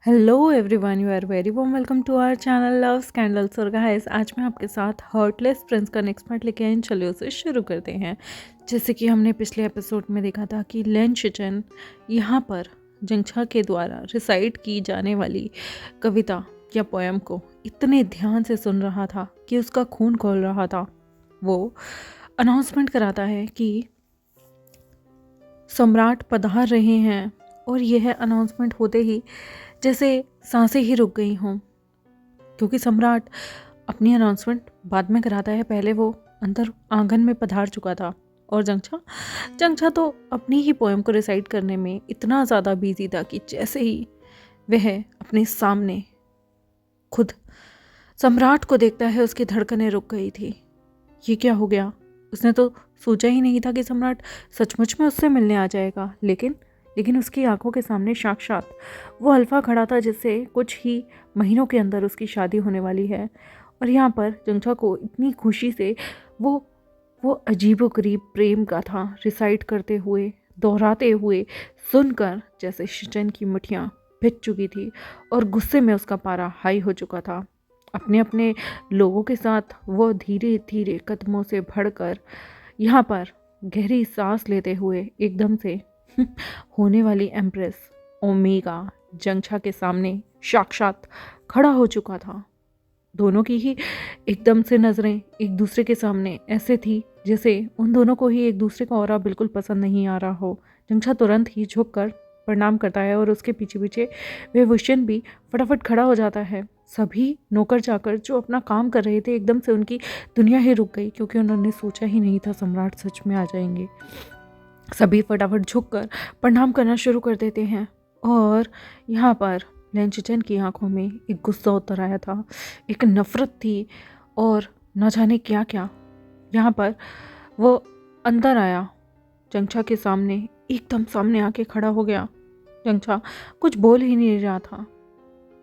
Hello everyone, you are very warm welcome to our channel Love Scandals. और guys, आज मैं आपके साथ हार्टलेस प्रिंस का नेक्स्ट पार्ट लेके आई हूं। चलिए उसे शुरू करते हैं। जैसे कि हमने पिछले एपिसोड में देखा था कि लेन शिचन यहाँ पर जंगछा के द्वारा रिसाइट की जाने वाली कविता या पोएम को इतने ध्यान से सुन रहा था कि उसका खून खौल रहा था। वो अनाउंसमेंट कराता है कि सम्राट पधार रहे हैं, और यह अनाउंसमेंट होते ही जैसे सांसें ही रुक गई हों, क्योंकि सम्राट अपनी अनाउंसमेंट बाद में कराता है। पहले वो अंदर आंगन में पधार चुका था, और जंगछा तो अपनी ही पोएम को रिसाइट करने में इतना ज़्यादा बिजी था कि जैसे ही वह अपने सामने खुद सम्राट को देखता है, उसकी धड़कनें रुक गई थी। ये क्या हो गया? उसने तो सोचा ही नहीं था कि सम्राट सचमुच में उससे मिलने आ जाएगा, लेकिन उसकी आंखों के सामने साक्षात वो अल्फा खड़ा था जिससे कुछ ही महीनों के अंदर उसकी शादी होने वाली है। और यहाँ पर जंगछा को इतनी खुशी से वो अजीबोगरीब प्रेम का था रिसाइट करते हुए, दोहराते हुए सुनकर, जैसे शिचन की मुठियाँ भिज चुकी थी और गुस्से में उसका पारा हाई हो चुका था। अपने अपने लोगों के साथ वो धीरे धीरे कदमों से बढ़कर यहाँ पर गहरी सांस लेते हुए एकदम से होने वाली एम्प्रेस ओमेगा जंगछा के सामने साक्षात खड़ा हो चुका था। दोनों की ही एकदम से नज़रें एक दूसरे के सामने ऐसे थी जैसे उन दोनों को ही एक दूसरे का ऑरा बिल्कुल पसंद नहीं आ रहा हो। जंगछा तुरंत ही झुककर प्रणाम करता है और उसके पीछे पीछे विभूषण भी फटाफट खड़ा हो जाता है। सभी नौकर चाकर जो अपना काम कर रहे थे, एकदम से उनकी दुनिया ही रुक गई, क्योंकि उन्होंने सोचा ही नहीं था सम्राट सच में आ जाएंगे। सभी फटाफट झुककर प्रणाम करना शुरू कर देते हैं, और यहाँ पर लेंचिचन की आंखों में एक गुस्सा उतर आया था, एक नफरत थी, और न जाने क्या क्या। यहाँ पर वो अंदर आया, जंगछा के सामने एकदम सामने आके खड़ा हो गया। जंगछा कुछ बोल ही नहीं रहा था,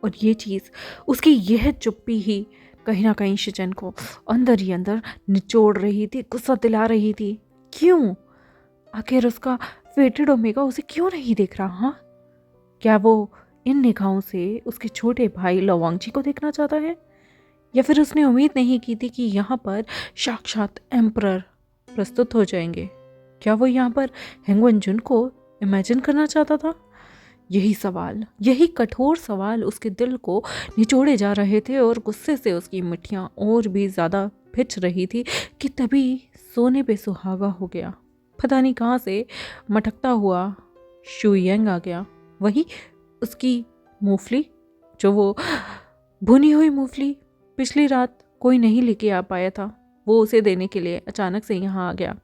और ये चीज़, उसकी यह चुप्पी ही कहीं ना कहीं शिचन को अंदर ही अंदर निचोड़ रही थी, गुस्सा दिला रही थी। क्यों? आखिर उसका फेटेड ओमेगा उसे क्यों नहीं देख रहा? हाँ, क्या वो इन निगाहों से उसके छोटे भाई लवांगजी को देखना चाहता है, या फिर उसने उम्मीद नहीं की थी कि यहाँ पर साक्षात एम्परर प्रस्तुत हो जाएंगे? क्या वो यहाँ पर हेंगवन जुन को इमेजिन करना चाहता था? यही सवाल, यही कठोर सवाल उसके दिल को निचोड़े जा रहे थे, और गुस्से से उसकी मिठियाँ और भी ज़्यादा भिज रही थी कि तभी सोने पे सुहागा हो गया। पता नहीं कहाँ से मटकता हुआ शुयंग आ गया, वही उसकी मूंगफली, जो वो भुनी हुई मूंगफली पिछली रात कोई नहीं लेके आ पाया था, वो उसे देने के लिए अचानक से यहाँ आ गया।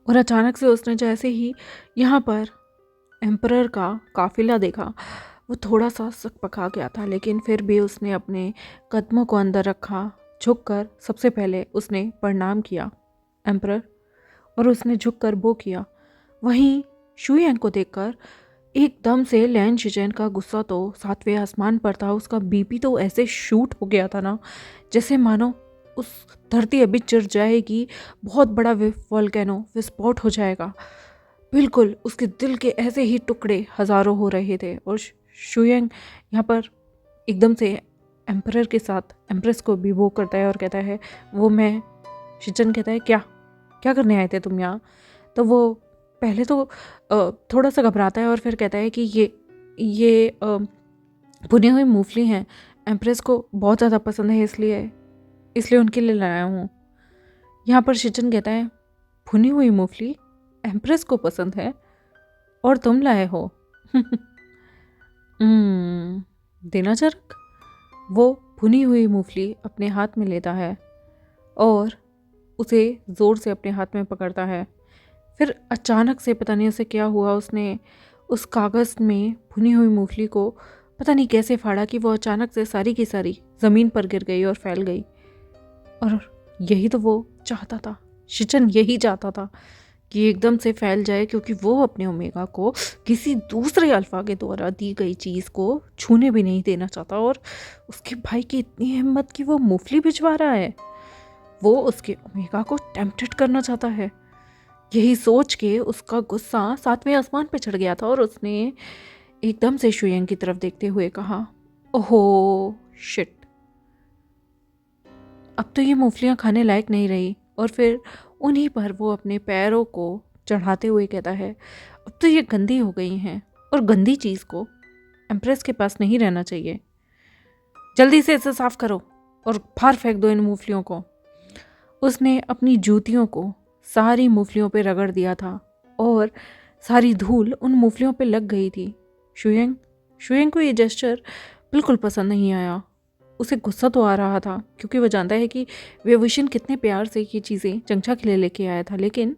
और अचानक से उसने जैसे ही यहाँ पर एम्परर का काफिला देखा, वो थोड़ा सा सकपका गया था, लेकिन फिर भी उसने अपने कदमों को अंदर रखा। झुककर सबसे पहले उसने प्रणाम किया एम्परर, और उसने झुककर वो किया। वहीं शुयंग को देखकर एकदम से लैन शिचेन का गुस्सा तो सातवें आसमान पर था। उसका बीपी तो ऐसे शूट हो गया था ना, जैसे मानो उस धरती अभी चिर जाएगी, बहुत बड़ा वोल्केनो विस्फोट हो जाएगा। बिल्कुल उसके दिल के ऐसे ही टुकड़े हजारों हो रहे थे। और शुयंग यहाँ पर एकदम से एम्परर के साथ एम्प्रेस को भी वो करता है और कहता है, वो मैं। शिचन कहता है, क्या क्या करने आए थे तुम यहाँ? तो वो पहले तो थोड़ा सा घबराता है, और फिर कहता है कि ये भुनी हुई मूंगफली हैं, एम्प्रेस को बहुत ज़्यादा पसंद है, इसलिए उनके लिए लाया हूँ। यहाँ पर शिचन कहता है, भुनी हुई मूंगफली एम्प्रेस को पसंद है और तुम लाए हो? दिनाचरक वो भुनी हुई मूंगफली अपने हाथ में लेता है और उसे ज़ोर से अपने हाथ में पकड़ता है। फिर अचानक से पता नहीं उसे क्या हुआ, उसने उस कागज़ में भुनी हुई मूंगफली को पता नहीं कैसे फाड़ा कि वो अचानक से सारी की सारी ज़मीन पर गिर गई और फैल गई। और यही तो वो चाहता था, शिचन यही चाहता था कि एकदम से फैल जाए, क्योंकि वो अपने ओमेगा को किसी दूसरे अल्फा के द्वारा दी गई चीज़ को छूने भी नहीं देना चाहता। और उसके भाई की इतनी हिम्मत कि वो मूंगफली भिजवा रहा है, वो उसके ओमेगा को टेम्प्टेड करना चाहता है। यही सोच के उसका गुस्सा सातवें आसमान पे चढ़ गया था, और उसने एकदम से शुयंग की तरफ देखते हुए कहा, ओहो शिट, अब तो ये मूंगफलियाँ खाने लायक नहीं रही। और फिर उन्हीं पर वो अपने पैरों को चढ़ाते हुए कहता है, अब तो ये गंदी हो गई हैं और गंदी चीज़ को एम्प्रेस के पास नहीं रहना चाहिए। जल्दी से इसे साफ करो और बाहर फेंक दो इन मूंगफलियों को। उसने अपनी जूतियों को सारी मूंगफलियों पे रगड़ दिया था और सारी धूल उन मूंगफलियों पे लग गई थी। शुयंग को ये जेस्चर बिल्कुल पसंद नहीं आया। उसे गुस्सा तो आ रहा था क्योंकि वो जानता है कि वेवुशन कितने प्यार से ये चीज़ें चंचा के लिए लेके आया था, लेकिन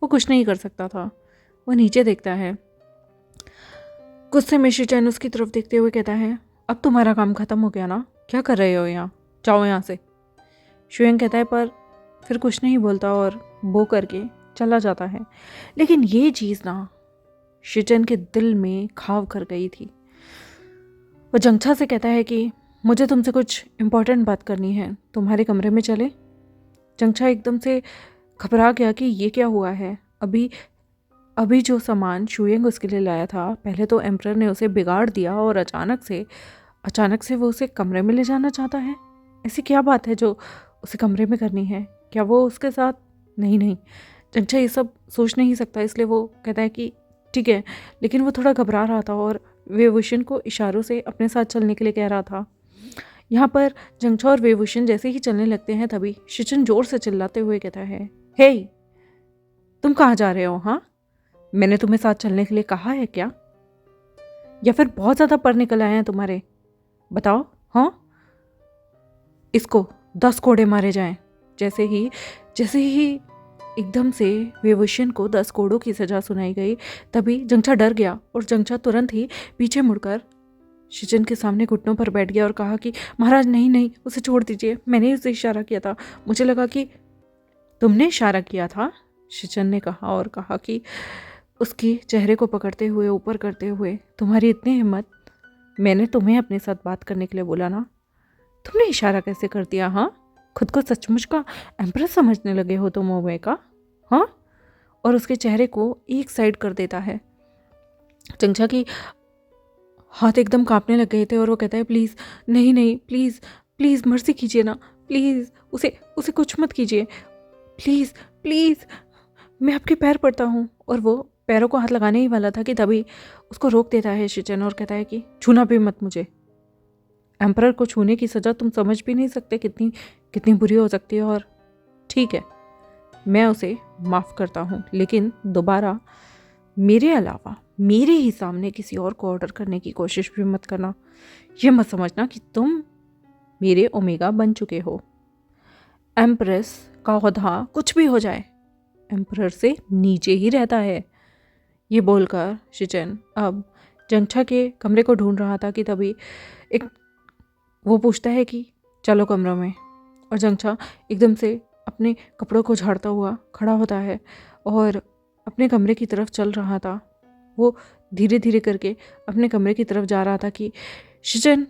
वो कुछ नहीं कर सकता था। वो नीचे देखता है। गुस्से में शिचेन उसकी तरफ देखते हुए कहता है, अब तुम्हारा काम ख़त्म हो गया ना, क्या कर रहे हो यहाँ, जाओ यहाँ से। शुयंग कहता है पर फिर कुछ नहीं बोलता और बो करके चला जाता है। लेकिन ये चीज़ ना शिचेन के दिल में घाव कर गई थी। वो जंगछा से कहता है कि मुझे तुमसे कुछ इम्पोर्टेंट बात करनी है, तुम्हारे कमरे में चले। जंगछा एकदम से घबरा गया कि ये क्या हुआ है। अभी जो सामान शुयंग उसके लिए लाया था, पहले तो एम्परर ने उसे बिगाड़ दिया और अचानक से वो उसे कमरे में ले जाना चाहता है। ऐसी क्या बात है जो उसे कमरे में करनी है? क्या वो उसके साथ? नहीं, जंगछा ये सब सोच नहीं सकता, इसलिए वो कहता है कि ठीक है। लेकिन वो थोड़ा घबरा रहा था और वेवुशन को इशारों से अपने साथ चलने के लिए कह रहा था। यहाँ पर जंगछा और वेवुशन जैसे ही चलने लगते हैं तभी शिचेन जोर से चिल्लाते हुए कहता है, हे तुम कहाँ जा रहे हो? हाँ, मैंने तुम्हें साथ चलने के लिए कहा है क्या? या फिर बहुत ज़्यादा पर निकल आए हैं तुम्हारे? बताओ। हाँ, इसको 10 कोड़े मारे जाएं। जैसे ही एकदम से वेवुशन को 10 कोड़ों की सजा सुनाई गई तभी जंगछा डर गया और जंगछा तुरंत ही पीछे मुड़कर शिचेन के सामने घुटनों पर बैठ गया और कहा कि महाराज नहीं, उसे छोड़ दीजिए, मैंने उसे इशारा किया था, मुझे लगा कि तुमने इशारा किया था। शिचेन ने कहा और कहा कि उसके चेहरे को पकड़ते हुए ऊपर करते हुए, तुम्हारी इतनी हिम्मत, मैंने तुम्हें अपने साथ बात करने के लिए बोला ना, तुमने इशारा कैसे कर दिया? हाँ, खुद को सचमुच का एम्परर समझने लगे हो तुम ओमे का? हाँ। और उसके चेहरे को एक साइड कर देता है। जंगछा की हाथ एकदम कांपने लग गए थे और वो कहता है, प्लीज़ नहीं, प्लीज़ मर्जी कीजिए ना, प्लीज़ उसे कुछ मत कीजिए, प्लीज़ मैं आपके पैर पड़ता हूँ। और वो पैरों को हाथ लगाने ही वाला था कि तभी उसको रोक देता है शिचेन और कहता है कि छूना भी मत मुझे। एम्परर को छूने की सज़ा तुम समझ भी नहीं सकते कितनी बुरी हो सकती है। और ठीक है, मैं उसे माफ़ करता हूँ, लेकिन दोबारा मेरे अलावा मेरे ही सामने किसी और को ऑर्डर करने की कोशिश भी मत करना। ये मत समझना कि तुम मेरे ओमेगा बन चुके हो। एम्प्रेस का ओहदा कुछ भी हो जाए, एम्परर से नीचे ही रहता है। ये बोलकर शिचेन अब जंगछा के कमरे को ढूंढ रहा था कि तभी वो पूछता है कि चलो कमरों में। और जंगछा एकदम से अपने कपड़ों को झाड़ता हुआ खड़ा होता है और अपने कमरे की तरफ चल रहा था। वो धीरे धीरे करके अपने कमरे की तरफ जा रहा था कि शिचेन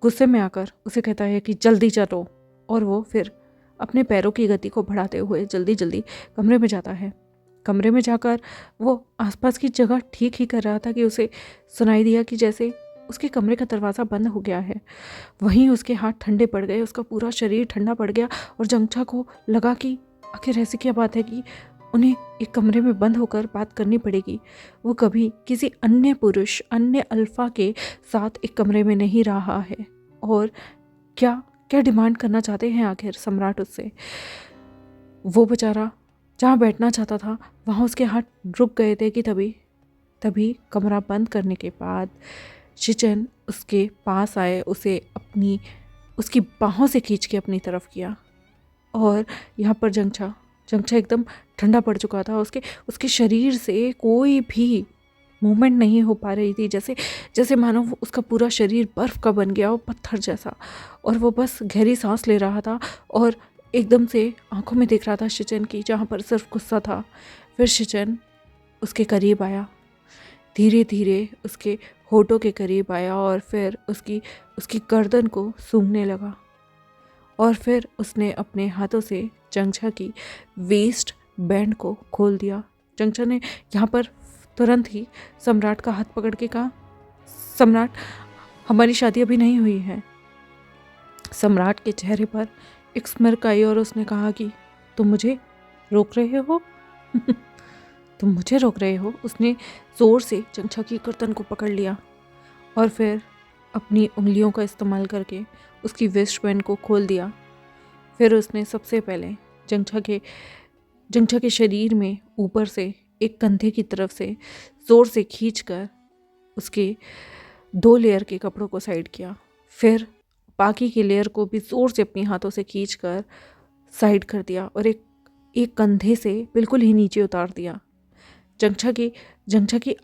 गुस्से में आकर उसे कहता है कि जल्दी चलो। और वो फिर अपने पैरों की गति को बढ़ाते हुए जल्दी कमरे में जाता है। कमरे में जाकर वो आसपास की जगह ठीक ही कर रहा था कि उसे सुनाई दिया कि जैसे उसके कमरे का दरवाज़ा बंद हो गया है। वहीं उसके हाथ ठंडे पड़ गए, उसका पूरा शरीर ठंडा पड़ गया और जंगछा को लगा कि आखिर ऐसी क्या बात है कि उन्हें एक कमरे में बंद होकर बात करनी पड़ेगी। वो कभी किसी अन्य पुरुष, अन्य अल्फा के साथ एक कमरे में नहीं रहा है। और क्या डिमांड करना चाहते हैं आखिर सम्राट उससे? वो बेचारा जहाँ बैठना चाहता था वहाँ उसके हाथ रुक गए थे कि तभी कमरा बंद करने के बाद शिचेन उसके पास आए, उसे उसकी बाहों से खींच के अपनी तरफ किया। और यहाँ पर जंगछा एकदम ठंडा पड़ चुका था। उसके शरीर से कोई भी मूवमेंट नहीं हो पा रही थी, जैसे मानो उसका पूरा शरीर बर्फ़ का बन गया हो, पत्थर जैसा। और वो बस गहरी सांस ले रहा था और एकदम से आंखों में देख रहा था शिचेन की, जहाँ पर सिर्फ गुस्सा था। फिर शिचेन उसके करीब आया, धीरे धीरे उसके होठों के करीब आया और फिर उसकी गर्दन को सूंघने लगा। और फिर उसने अपने हाथों से जंगछा की वेस्ट बैंड को खोल दिया। जंगछा ने यहाँ पर तुरंत ही सम्राट का हाथ पकड़ के कहा, सम्राट, हमारी शादी अभी नहीं हुई है। सम्राट के चेहरे पर एक स्mirk आई और उसने कहा कि तुम मुझे रोक रहे हो? तुम मुझे रोक रहे हो? उसने ज़ोर से चंचा की गर्दन को पकड़ लिया और फिर अपनी उंगलियों का इस्तेमाल करके उसकी वेस्ट बैंड को खोल दिया। फिर उसने सबसे पहले जंगछा के शरीर में ऊपर से एक कंधे की तरफ से ज़ोर से खींचकर उसके 2 लेयर के कपड़ों को साइड किया। फिर बाकी के लेयर को भी ज़ोर से अपने हाथों से खींचकर साइड कर दिया और एक कंधे से बिल्कुल ही नीचे उतार दिया। जंगछा की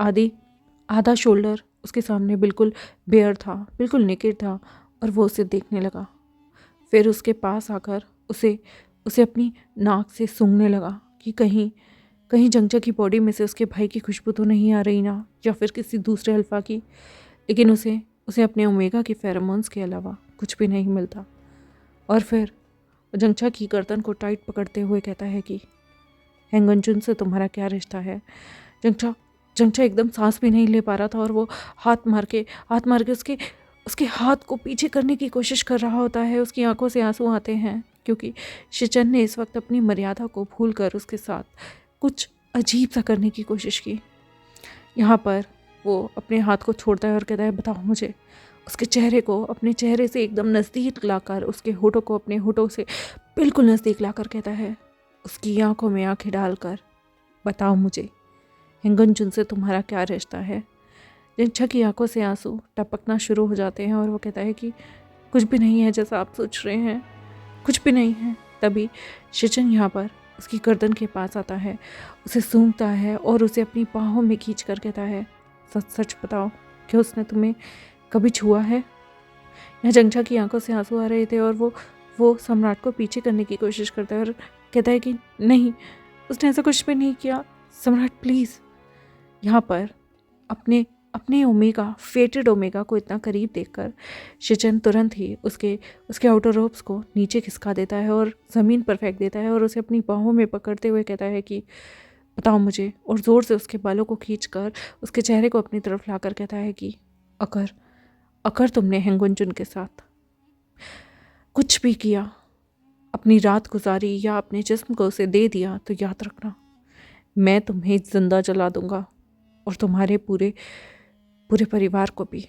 आधा शोल्डर उसके सामने बिल्कुल बेयर था, बिल्कुल नेकेड था और वो उसे देखने लगा। फिर उसके पास आकर उसे अपनी नाक से सूंघने लगा कि कहीं जंगछा की बॉडी में से उसके भाई की खुशबू तो नहीं आ रही ना, या फिर किसी दूसरे अल्फा की। लेकिन उसे अपने ओमेगा के फेरोमोन्स के अलावा कुछ भी नहीं मिलता। और फिर जंगछा की गर्दन को टाइट पकड़ते हुए कहता है कि हेंगनजुन से तुम्हारा क्या रिश्ता है? जंगछा एकदम सांस भी नहीं ले पा रहा था और वो हाथ मार के उसके हाथ को पीछे करने की कोशिश कर रहा होता है। उसकी आंखों से आंसू आते हैं क्योंकि शिचन ने इस वक्त अपनी मर्यादा को भूलकर उसके साथ कुछ अजीब सा करने की कोशिश की। यहाँ पर वो अपने हाथ को छोड़ता है और कहता है बताओ मुझे। उसके चेहरे को अपने चेहरे से एकदम नज़दीक लाकर, उसके होठों को अपने होठों से बिल्कुल नज़दीक लाकर कहता है, उसकी आंखों में आंखें डालकर, बताओ मुझे हेंगनजुन से तुम्हारा क्या रिश्ता है? जंगछा की आंखों से आंसू टपकना शुरू हो जाते हैं और वो कहता है कि कुछ भी नहीं है जैसा आप सोच रहे हैं, कुछ भी नहीं है। तभी शिचन यहाँ पर उसकी गर्दन के पास आता है, उसे सूंघता है और उसे अपनी बाहों में खींच कर कहता है, सच सच बताओ कि उसने तुम्हें कभी छुआ है? यहाँ जंगछा की आंखों से आंसू आ रहे थे और वो सम्राट को पीछे करने की कोशिश करता है और कहता है कि नहीं, उसने ऐसा कुछ भी नहीं किया। सम्राट प्लीज़। यहाँ पर अपने ओमेगा, फेटेड ओमेगा को इतना करीब देखकर शिचन तुरंत ही उसके आउटर रोब्स को नीचे खिसका देता है और ज़मीन पर फेंक देता है और उसे अपनी बाहों में पकड़ते हुए कहता है कि बताओ मुझे, और ज़ोर से उसके बालों को खींचकर उसके चेहरे को अपनी तरफ लाकर कहता है कि अगर तुमने हेंगुनजुन के साथ कुछ भी किया, अपनी रात गुजारी या अपने जिस्म को उसे दे दिया, तो याद रखना मैं तुम्हें जिंदा जला दूंगा और तुम्हारे पूरे परिवार को भी।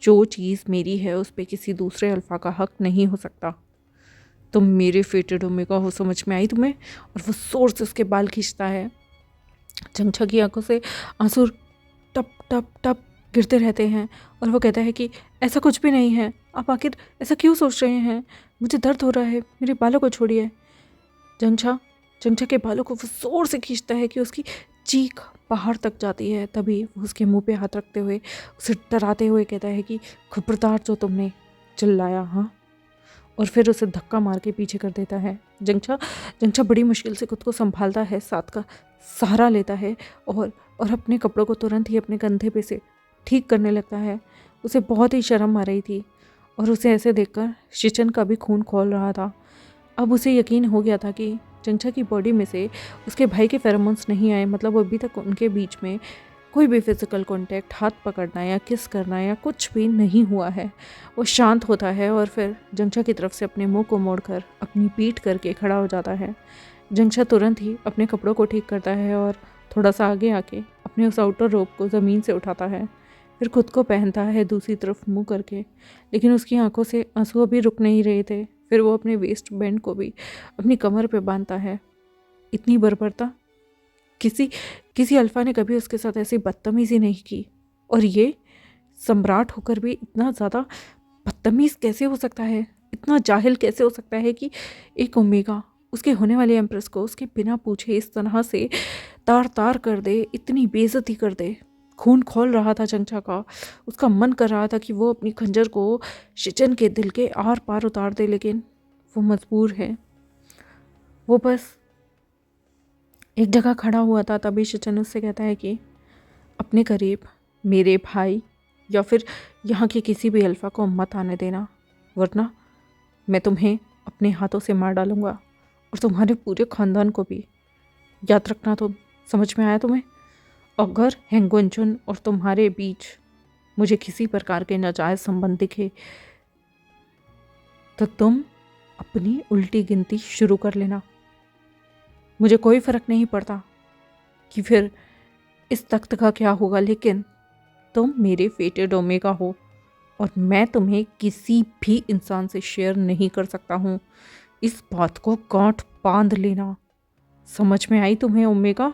जो चीज़ मेरी है उस पर किसी दूसरे अल्फा का हक नहीं हो सकता। तुम मेरे फेटेड ओमेगा हो, समझ में आई तुम्हें? और वो जोर से उसके बाल खींचता है। जंगछा की आंखों से आंसू टप टप टप गिरते रहते हैं और वो कहता है कि ऐसा कुछ भी नहीं है, आप आखिर ऐसा क्यों सोच रहे हैं? मुझे दर्द हो रहा है, मेरे बालों को छोड़िए। जंगछा के बालों को वो जोर से खींचता है कि उसकी चीख बाहर तक जाती है। तभी वो उसके मुंह पे हाथ रखते हुए उसे डराते हुए कहता है कि खबरदार जो तुमने चिल्लाया, हाँ? और फिर उसे धक्का मार के पीछे कर देता है। जंगछा बड़ी मुश्किल से खुद को संभालता है, साथ का सहारा लेता है और अपने कपड़ों को तुरंत ही अपने कंधे पे से ठीक करने लगता है। उसे बहुत ही शर्म आ रही थी और उसे ऐसे देखकर शिचन का भी खून खौल रहा था। अब उसे यकीन हो गया था कि जंगछा की बॉडी में से उसके भाई के फेरोमोन्स नहीं आए, मतलब अभी तक उनके बीच में कोई भी फिजिकल कांटेक्ट, हाथ पकड़ना या किस करना या कुछ भी नहीं हुआ है। वो शांत होता है और फिर जंगछा की तरफ से अपने मुंह को मोड़कर अपनी पीठ करके खड़ा हो जाता है। जंगछा तुरंत ही अपने कपड़ों को ठीक करता है और थोड़ा सा आगे आके अपने उस आउटर रोब को ज़मीन से उठाता है, फिर खुद को पहनता है दूसरी तरफ मुँह करके। लेकिन उसकी आंखों से आंसू अभी रुक नहीं रहे थे। फिर वो अपने वेस्ट बैंड को भी अपनी कमर पे बांधता है। इतनी बर्बरता किसी अल्फा ने कभी उसके साथ ऐसी बदतमीज़ी नहीं की, और ये सम्राट होकर भी इतना ज़्यादा बदतमीज़ कैसे हो सकता है, इतना जाहिल कैसे हो सकता है कि एक ओमेगा उसके होने वाली एम्प्रेस को उसके बिना पूछे इस तरह से तार तार कर दे, इतनी बेइज्जती कर दे। खून खौल रहा था जंगछा का। उसका मन कर रहा था कि वो अपनी खंजर को शिचन के दिल के आर पार उतार दे, लेकिन वो मजबूर है। वो बस एक जगह खड़ा हुआ था। तभी शिचन उससे कहता है कि अपने करीब मेरे भाई या फिर यहाँ के किसी भी अल्फा को मत आने देना, वरना मैं तुम्हें अपने हाथों से मार डालूंगा और तुम्हारे पूरे ख़ानदान को भी। याद रखना तुम, समझ में आया तुम्हें? अगर हेंगुनजुन और तुम्हारे बीच मुझे किसी प्रकार के नाजायज़ संबंध दिखे तो तुम अपनी उल्टी गिनती शुरू कर लेना। मुझे कोई फ़र्क नहीं पड़ता कि फिर इस तख्त का क्या होगा, लेकिन तुम मेरे फेटेड ओमेगा हो और मैं तुम्हें किसी भी इंसान से शेयर नहीं कर सकता हूँ। इस बात को गांठ बांध लेना। समझ में आई तुम्हें ओमेगा?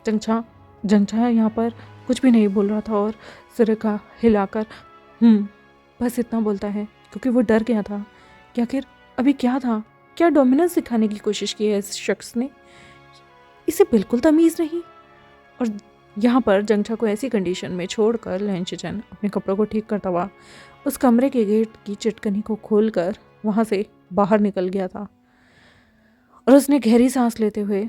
जंगछा यहाँ पर कुछ भी नहीं बोल रहा था और सिर का हिलाकर बस इतना बोलता है, क्योंकि वो डर गया था कि आखिर अभी क्या था, क्या डोमिनेंस दिखाने की कोशिश की है इस शख्स ने। इसे बिल्कुल तमीज़ नहीं। और यहाँ पर जंगछा को ऐसी कंडीशन में छोड़कर लैंशचन अपने कपड़ों को ठीक करता हुआ उस कमरे के गेट की चिटकनी को खोलकर वहाँ से बाहर निकल गया था। और उसने गहरी सांस लेते हुए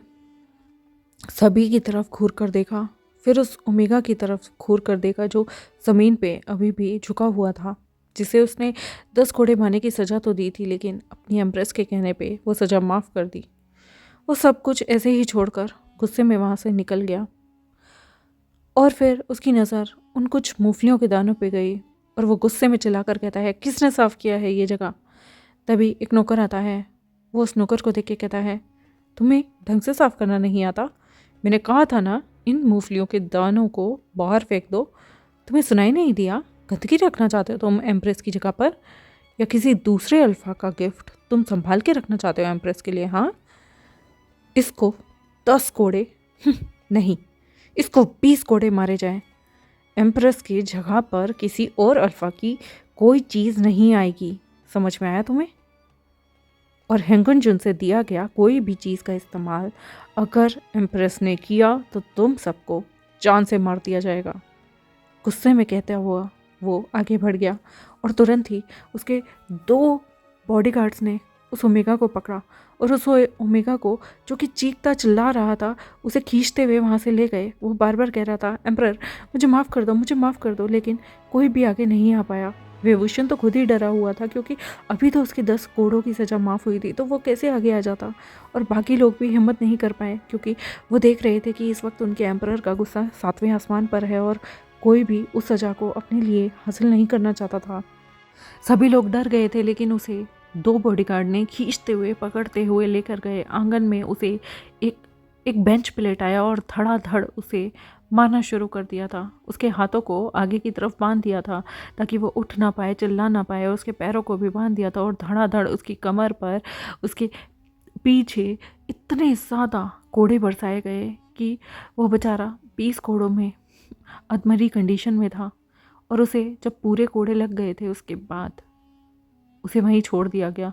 सभी की तरफ घूर कर देखा, फिर उस ओमेगा की तरफ घूर कर देखा जो ज़मीन पे अभी भी झुका हुआ था, जिसे उसने 10 कोड़े मारने की सज़ा तो दी थी, लेकिन अपनी एम्प्रेस के कहने पे वो सज़ा माफ़ कर दी। वो सब कुछ ऐसे ही छोड़कर गुस्से में वहाँ से निकल गया। और फिर उसकी नज़र उन कुछ मूंगफलियों के दानों पे गई और वो गुस्से में चिल्लाकर कहता है, किसने साफ़ किया है ये जगह? तभी एक नौकर आता है। वो उस नौकर को देख के कहता है, तुम्हें ढंग से साफ़ करना नहीं आता? मैंने कहा था ना, इन मूंगफलियों के दानों को बाहर फेंक दो। तुम्हें सुनाई नहीं दिया? गंदगी रखना चाहते हो तुम एम्प्रेस की जगह पर, या किसी दूसरे अल्फ़ा का गिफ्ट तुम संभाल के रखना चाहते हो एम्प्रेस के लिए? हाँ, इसको 10 कोड़े नहीं, इसको 20 कोड़े मारे जाएं। एम्प्रेस की जगह पर किसी और अल्फ़ा की कोई चीज़ नहीं आएगी। समझ में आया तुम्हें? और हेंगन जुन से दिया गया कोई भी चीज़ का इस्तेमाल अगर एम्प्रेस ने किया तो तुम सबको जान से मार दिया जाएगा। गुस्से में कहता हुआ वो आगे बढ़ गया और तुरंत ही उसके 2 बॉडीगार्ड्स ने उस ओमेगा को पकड़ा और उस ओमेगा को, जो कि चीखता चिल्ला रहा था, उसे खींचते हुए वहाँ से ले गए। वो बार बार कह रहा था, एम्परर मुझे माफ़ कर दो, मुझे माफ़ कर दो, लेकिन कोई भी आगे नहीं आ पाया। विभूषण तो खुद ही डरा हुआ था, क्योंकि अभी तो उसके 10 कोड़ों की सज़ा माफ़ हुई थी, तो वो कैसे आगे आ जाता। और बाकी लोग भी हिम्मत नहीं कर पाए, क्योंकि वो देख रहे थे कि इस वक्त उनके एम्परर का गुस्सा 7वें आसमान पर है और कोई भी उस सज़ा को अपने लिए हासिल नहीं करना चाहता था। सभी लोग डर गए थे, लेकिन उसे 2 बॉडीगार्ड ने खींचते हुए पकड़ते हुए लेकर गए आंगन में। उसे एक बेंच पे लेटाया और धड़ाधड़ उसे मारना शुरू कर दिया था। उसके हाथों को आगे की तरफ बांध दिया था ताकि वो उठ ना पाए, चिल्ला ना पाए, और उसके पैरों को भी बांध दिया था और धड़ाधड़ उसकी कमर पर, उसके पीछे इतने ज़्यादा कोड़े बरसाए गए कि वो बेचारा 20 कोड़ों में अधमरी कंडीशन में था। और उसे जब पूरे कोड़े लग गए थे उसके बाद उसे वहीं छोड़ दिया गया।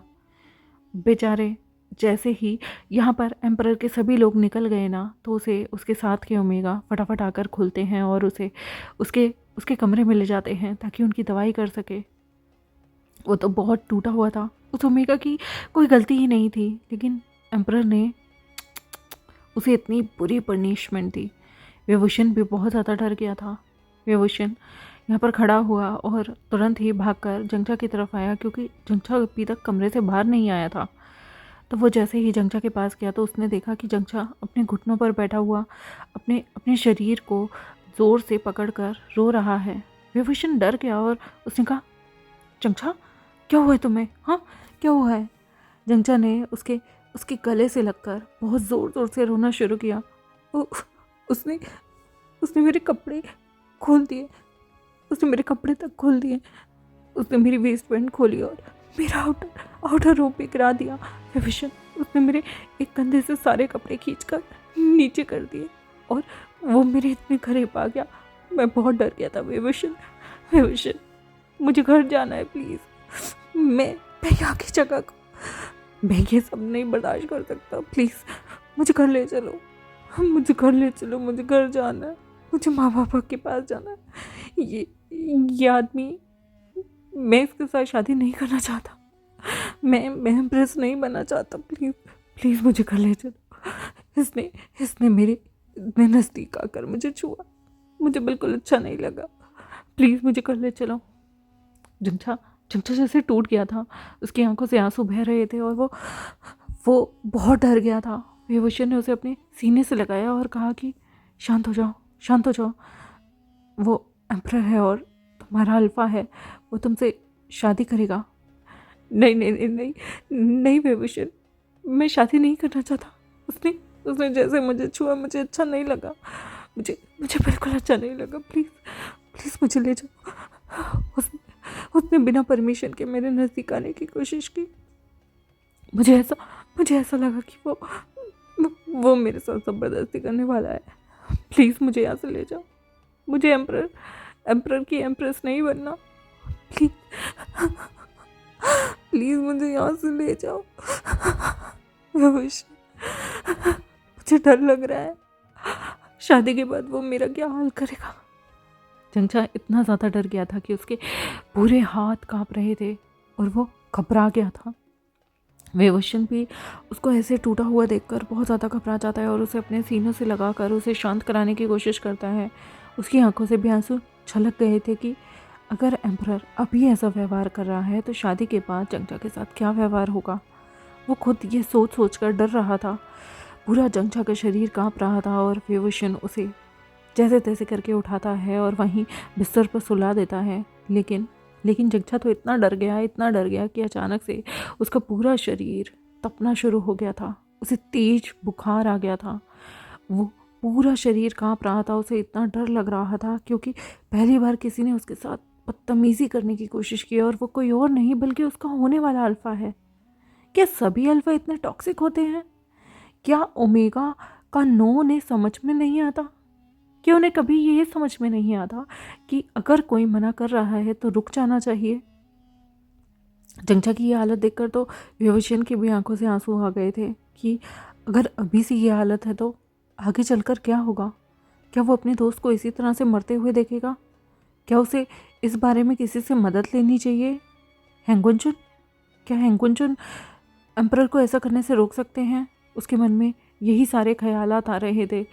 बेचारे जैसे ही यहाँ पर एम्परर के सभी लोग निकल गए ना, तो उसे उसके साथ के ओमेगा फटाफट आकर खुलते हैं और उसे उसके कमरे में ले जाते हैं ताकि उनकी दवाई कर सके। वो तो बहुत टूटा हुआ था, उस ओमेगा की कोई गलती ही नहीं थी, लेकिन एम्परर ने उसे इतनी बुरी पनिशमेंट दी। विभूषण भी बहुत ज़्यादा डर गया था। विभूषण यहाँ पर खड़ा हुआ और तुरंत ही भागकर जंगछा की तरफ आया, क्योंकि जंगछा अभी तक कमरे से बाहर नहीं आया था। तो वो जैसे ही जंगछा के पास गया तो उसने देखा कि जंगछा अपने घुटनों पर बैठा हुआ अपने शरीर को ज़ोर से पकड़कर रो रहा है। विभूषण डर गया और उसने कहा, जंगछा क्या हुआ है तुम्हें? हाँ, क्या हुआ है? जंगछा ने उसके गले से लगकर बहुत ज़ोर ज़ोर से रोना शुरू किया। उसने मेरे कपड़े खोल दिए, उसने मेरे कपड़े तक खोल दिए, उसने मेरी वेस्ट बैंड खोली और मेरा आउटर रोप भी गिरा दिया। विभूषण, उसने मेरे एक कंधे से सारे कपड़े खींचकर नीचे कर दिए और वो मेरे इतने करीब आ गया, मैं बहुत डर गया था। विभूषण मुझे घर जाना है प्लीज़। मैं यहाँ की जगह को मैं ये सब नहीं बर्दाश्त कर सकता। प्लीज़ मुझे घर ले चलो, मुझे घर जाना है, मुझे माँ बापा के पास जाना है। ये आदमी, मैं इसके साथ शादी नहीं करना चाहता, मैं एम्प्रेस नहीं बनना चाहता। प्लीज़ मुझे घर ले चलो। इसने मेरे नज़दीक आकर मुझे छुआ, मुझे बिल्कुल अच्छा नहीं लगा। प्लीज़ मुझे घर ले चलो। जंगछा जैसे टूट गया था, उसकी आंखों से आंसू बह रहे थे और वो बहुत डर गया था। विभूषण ने उसे अपने सीने से लगाया और कहा कि शांत हो जाओ। वो एम्परर है और तुम्हारा अल्फा है, वो तुमसे शादी करेगा। नहीं नहीं नहीं नहीं नहीं विभूषण, मैं शादी नहीं करना चाहता। उसने उसने जैसे मुझे छुआ मुझे अच्छा नहीं लगा, मुझे मुझे बिल्कुल अच्छा नहीं लगा। प्लीज़ प्लीज़ मुझे ले जाओ। उसने बिना परमिशन के मेरे नज़दीक आने की कोशिश की। मुझे ऐसा लगा कि वो मेरे साथ ज़बरदस्ती करने वाला है। प्लीज़ मुझे यहाँ से ले जाओ। मुझे एम्परर की एम्प्रेस नहीं बनना। प्लीज़ प्लीज़ मुझे यहाँ से ले जाओ। मुझे डर लग रहा है, शादी के बाद वो मेरा क्या हाल करेगा। जंगचा इतना ज़्यादा डर गया था कि उसके पूरे हाथ काँप रहे थे और वो घबरा गया था। विभूषण भी उसको ऐसे टूटा हुआ देखकर बहुत ज़्यादा घबरा जाता है और उसे अपने सीनों से लगाकर उसे शांत कराने की कोशिश करता है। उसकी आंखों से भी आंसू छलक गए थे कि अगर एम्परर अभी ऐसा व्यवहार कर रहा है तो शादी के बाद जंगचा के साथ क्या व्यवहार होगा। वो खुद ये सोच सोच कर डर रहा था। पूरा जंगचा का शरीर काँप रहा था और विभूषण उसे जैसे तैसे करके उठाता है और वहीं बिस्तर पर सुला देता है। लेकिन जंगचा तो इतना डर गया कि अचानक से उसका पूरा शरीर तपना शुरू हो गया था। उसे तेज बुखार आ गया था। वो पूरा शरीर काँप रहा था। उसे इतना डर लग रहा था क्योंकि पहली बार किसी ने उसके साथ बदतमीज़ी करने की कोशिश की और वो कोई और नहीं बल्कि उसका होने वाला अल्फा है। क्या सभी अल्फा इतने टॉक्सिक होते हैं? क्या ओमेगा का नो उन्हें समझ में नहीं आता? कि उन्हें कभी ये समझ में नहीं आता कि अगर कोई मना कर रहा है तो रुक जाना चाहिए। जंगचा की ये हालत देखकर तो विभूषण की भी आंखों से आंसू आ गए थे कि अगर अभी से ये हालत है तो आगे चलकर क्या होगा। क्या वो अपने दोस्त को इसी तरह से मरते हुए देखेगा? क्या उसे इस बारे में किसी से मदद लेनी चाहिए? हैंगुनचुन, क्या हैंगुनचुन एम्परर को ऐसा करने से रोक सकते हैं? उसके मन में यही सारे ख्यालात आ रहे थे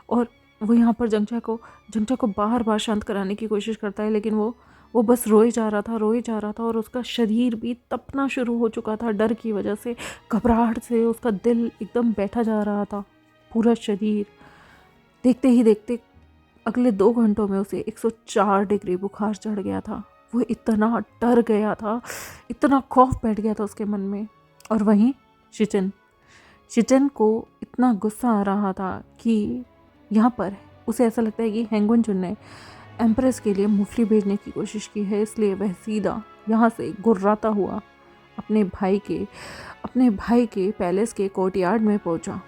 और वो यहाँ पर जंगचा को बार बार शांत कराने की कोशिश करता है, लेकिन वो बस रोए जा रहा था और उसका शरीर भी तपना शुरू हो चुका था। डर की वजह से, घबराहट से उसका दिल एकदम बैठा जा रहा था, पूरा शरीर। देखते ही देखते अगले 2 घंटों में उसे 104 डिग्री बुखार चढ़ गया था। वो इतना डर गया था, इतना खौफ बैठ गया था उसके मन में। और वहीं शिचन को इतना गुस्सा आ रहा था कि यहाँ पर उसे ऐसा लगता है कि हैंगुनचुन ने एम्प्रेस के लिए मूंगफली भेजने की कोशिश की है, इसलिए वह सीधा यहाँ से गुर्राता हुआ अपने भाई के पैलेस के कोर्टयार्ड में पहुँचा।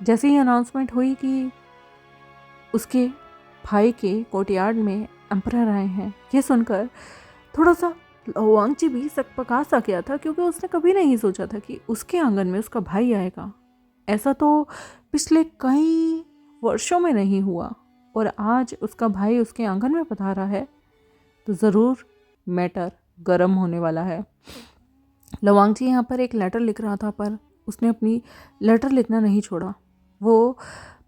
जैसे ही अनाउंसमेंट हुई कि उसके भाई के कोर्टयार्ड में एम्परर आए हैं, ये सुनकर थोड़ा सा लवांगची भी सकपका सा गया था क्योंकि उसने कभी नहीं सोचा था कि उसके आंगन में उसका भाई आएगा। ऐसा तो पिछले कई वर्षों में नहीं हुआ और आज उसका भाई उसके आंगन में पधारा है तो ज़रूर मैटर गर्म होने वाला है। लवांगची यहाँ पर एक लेटर लिख रहा था पर उसने अपनी लेटर लिखना नहीं छोड़ा। वो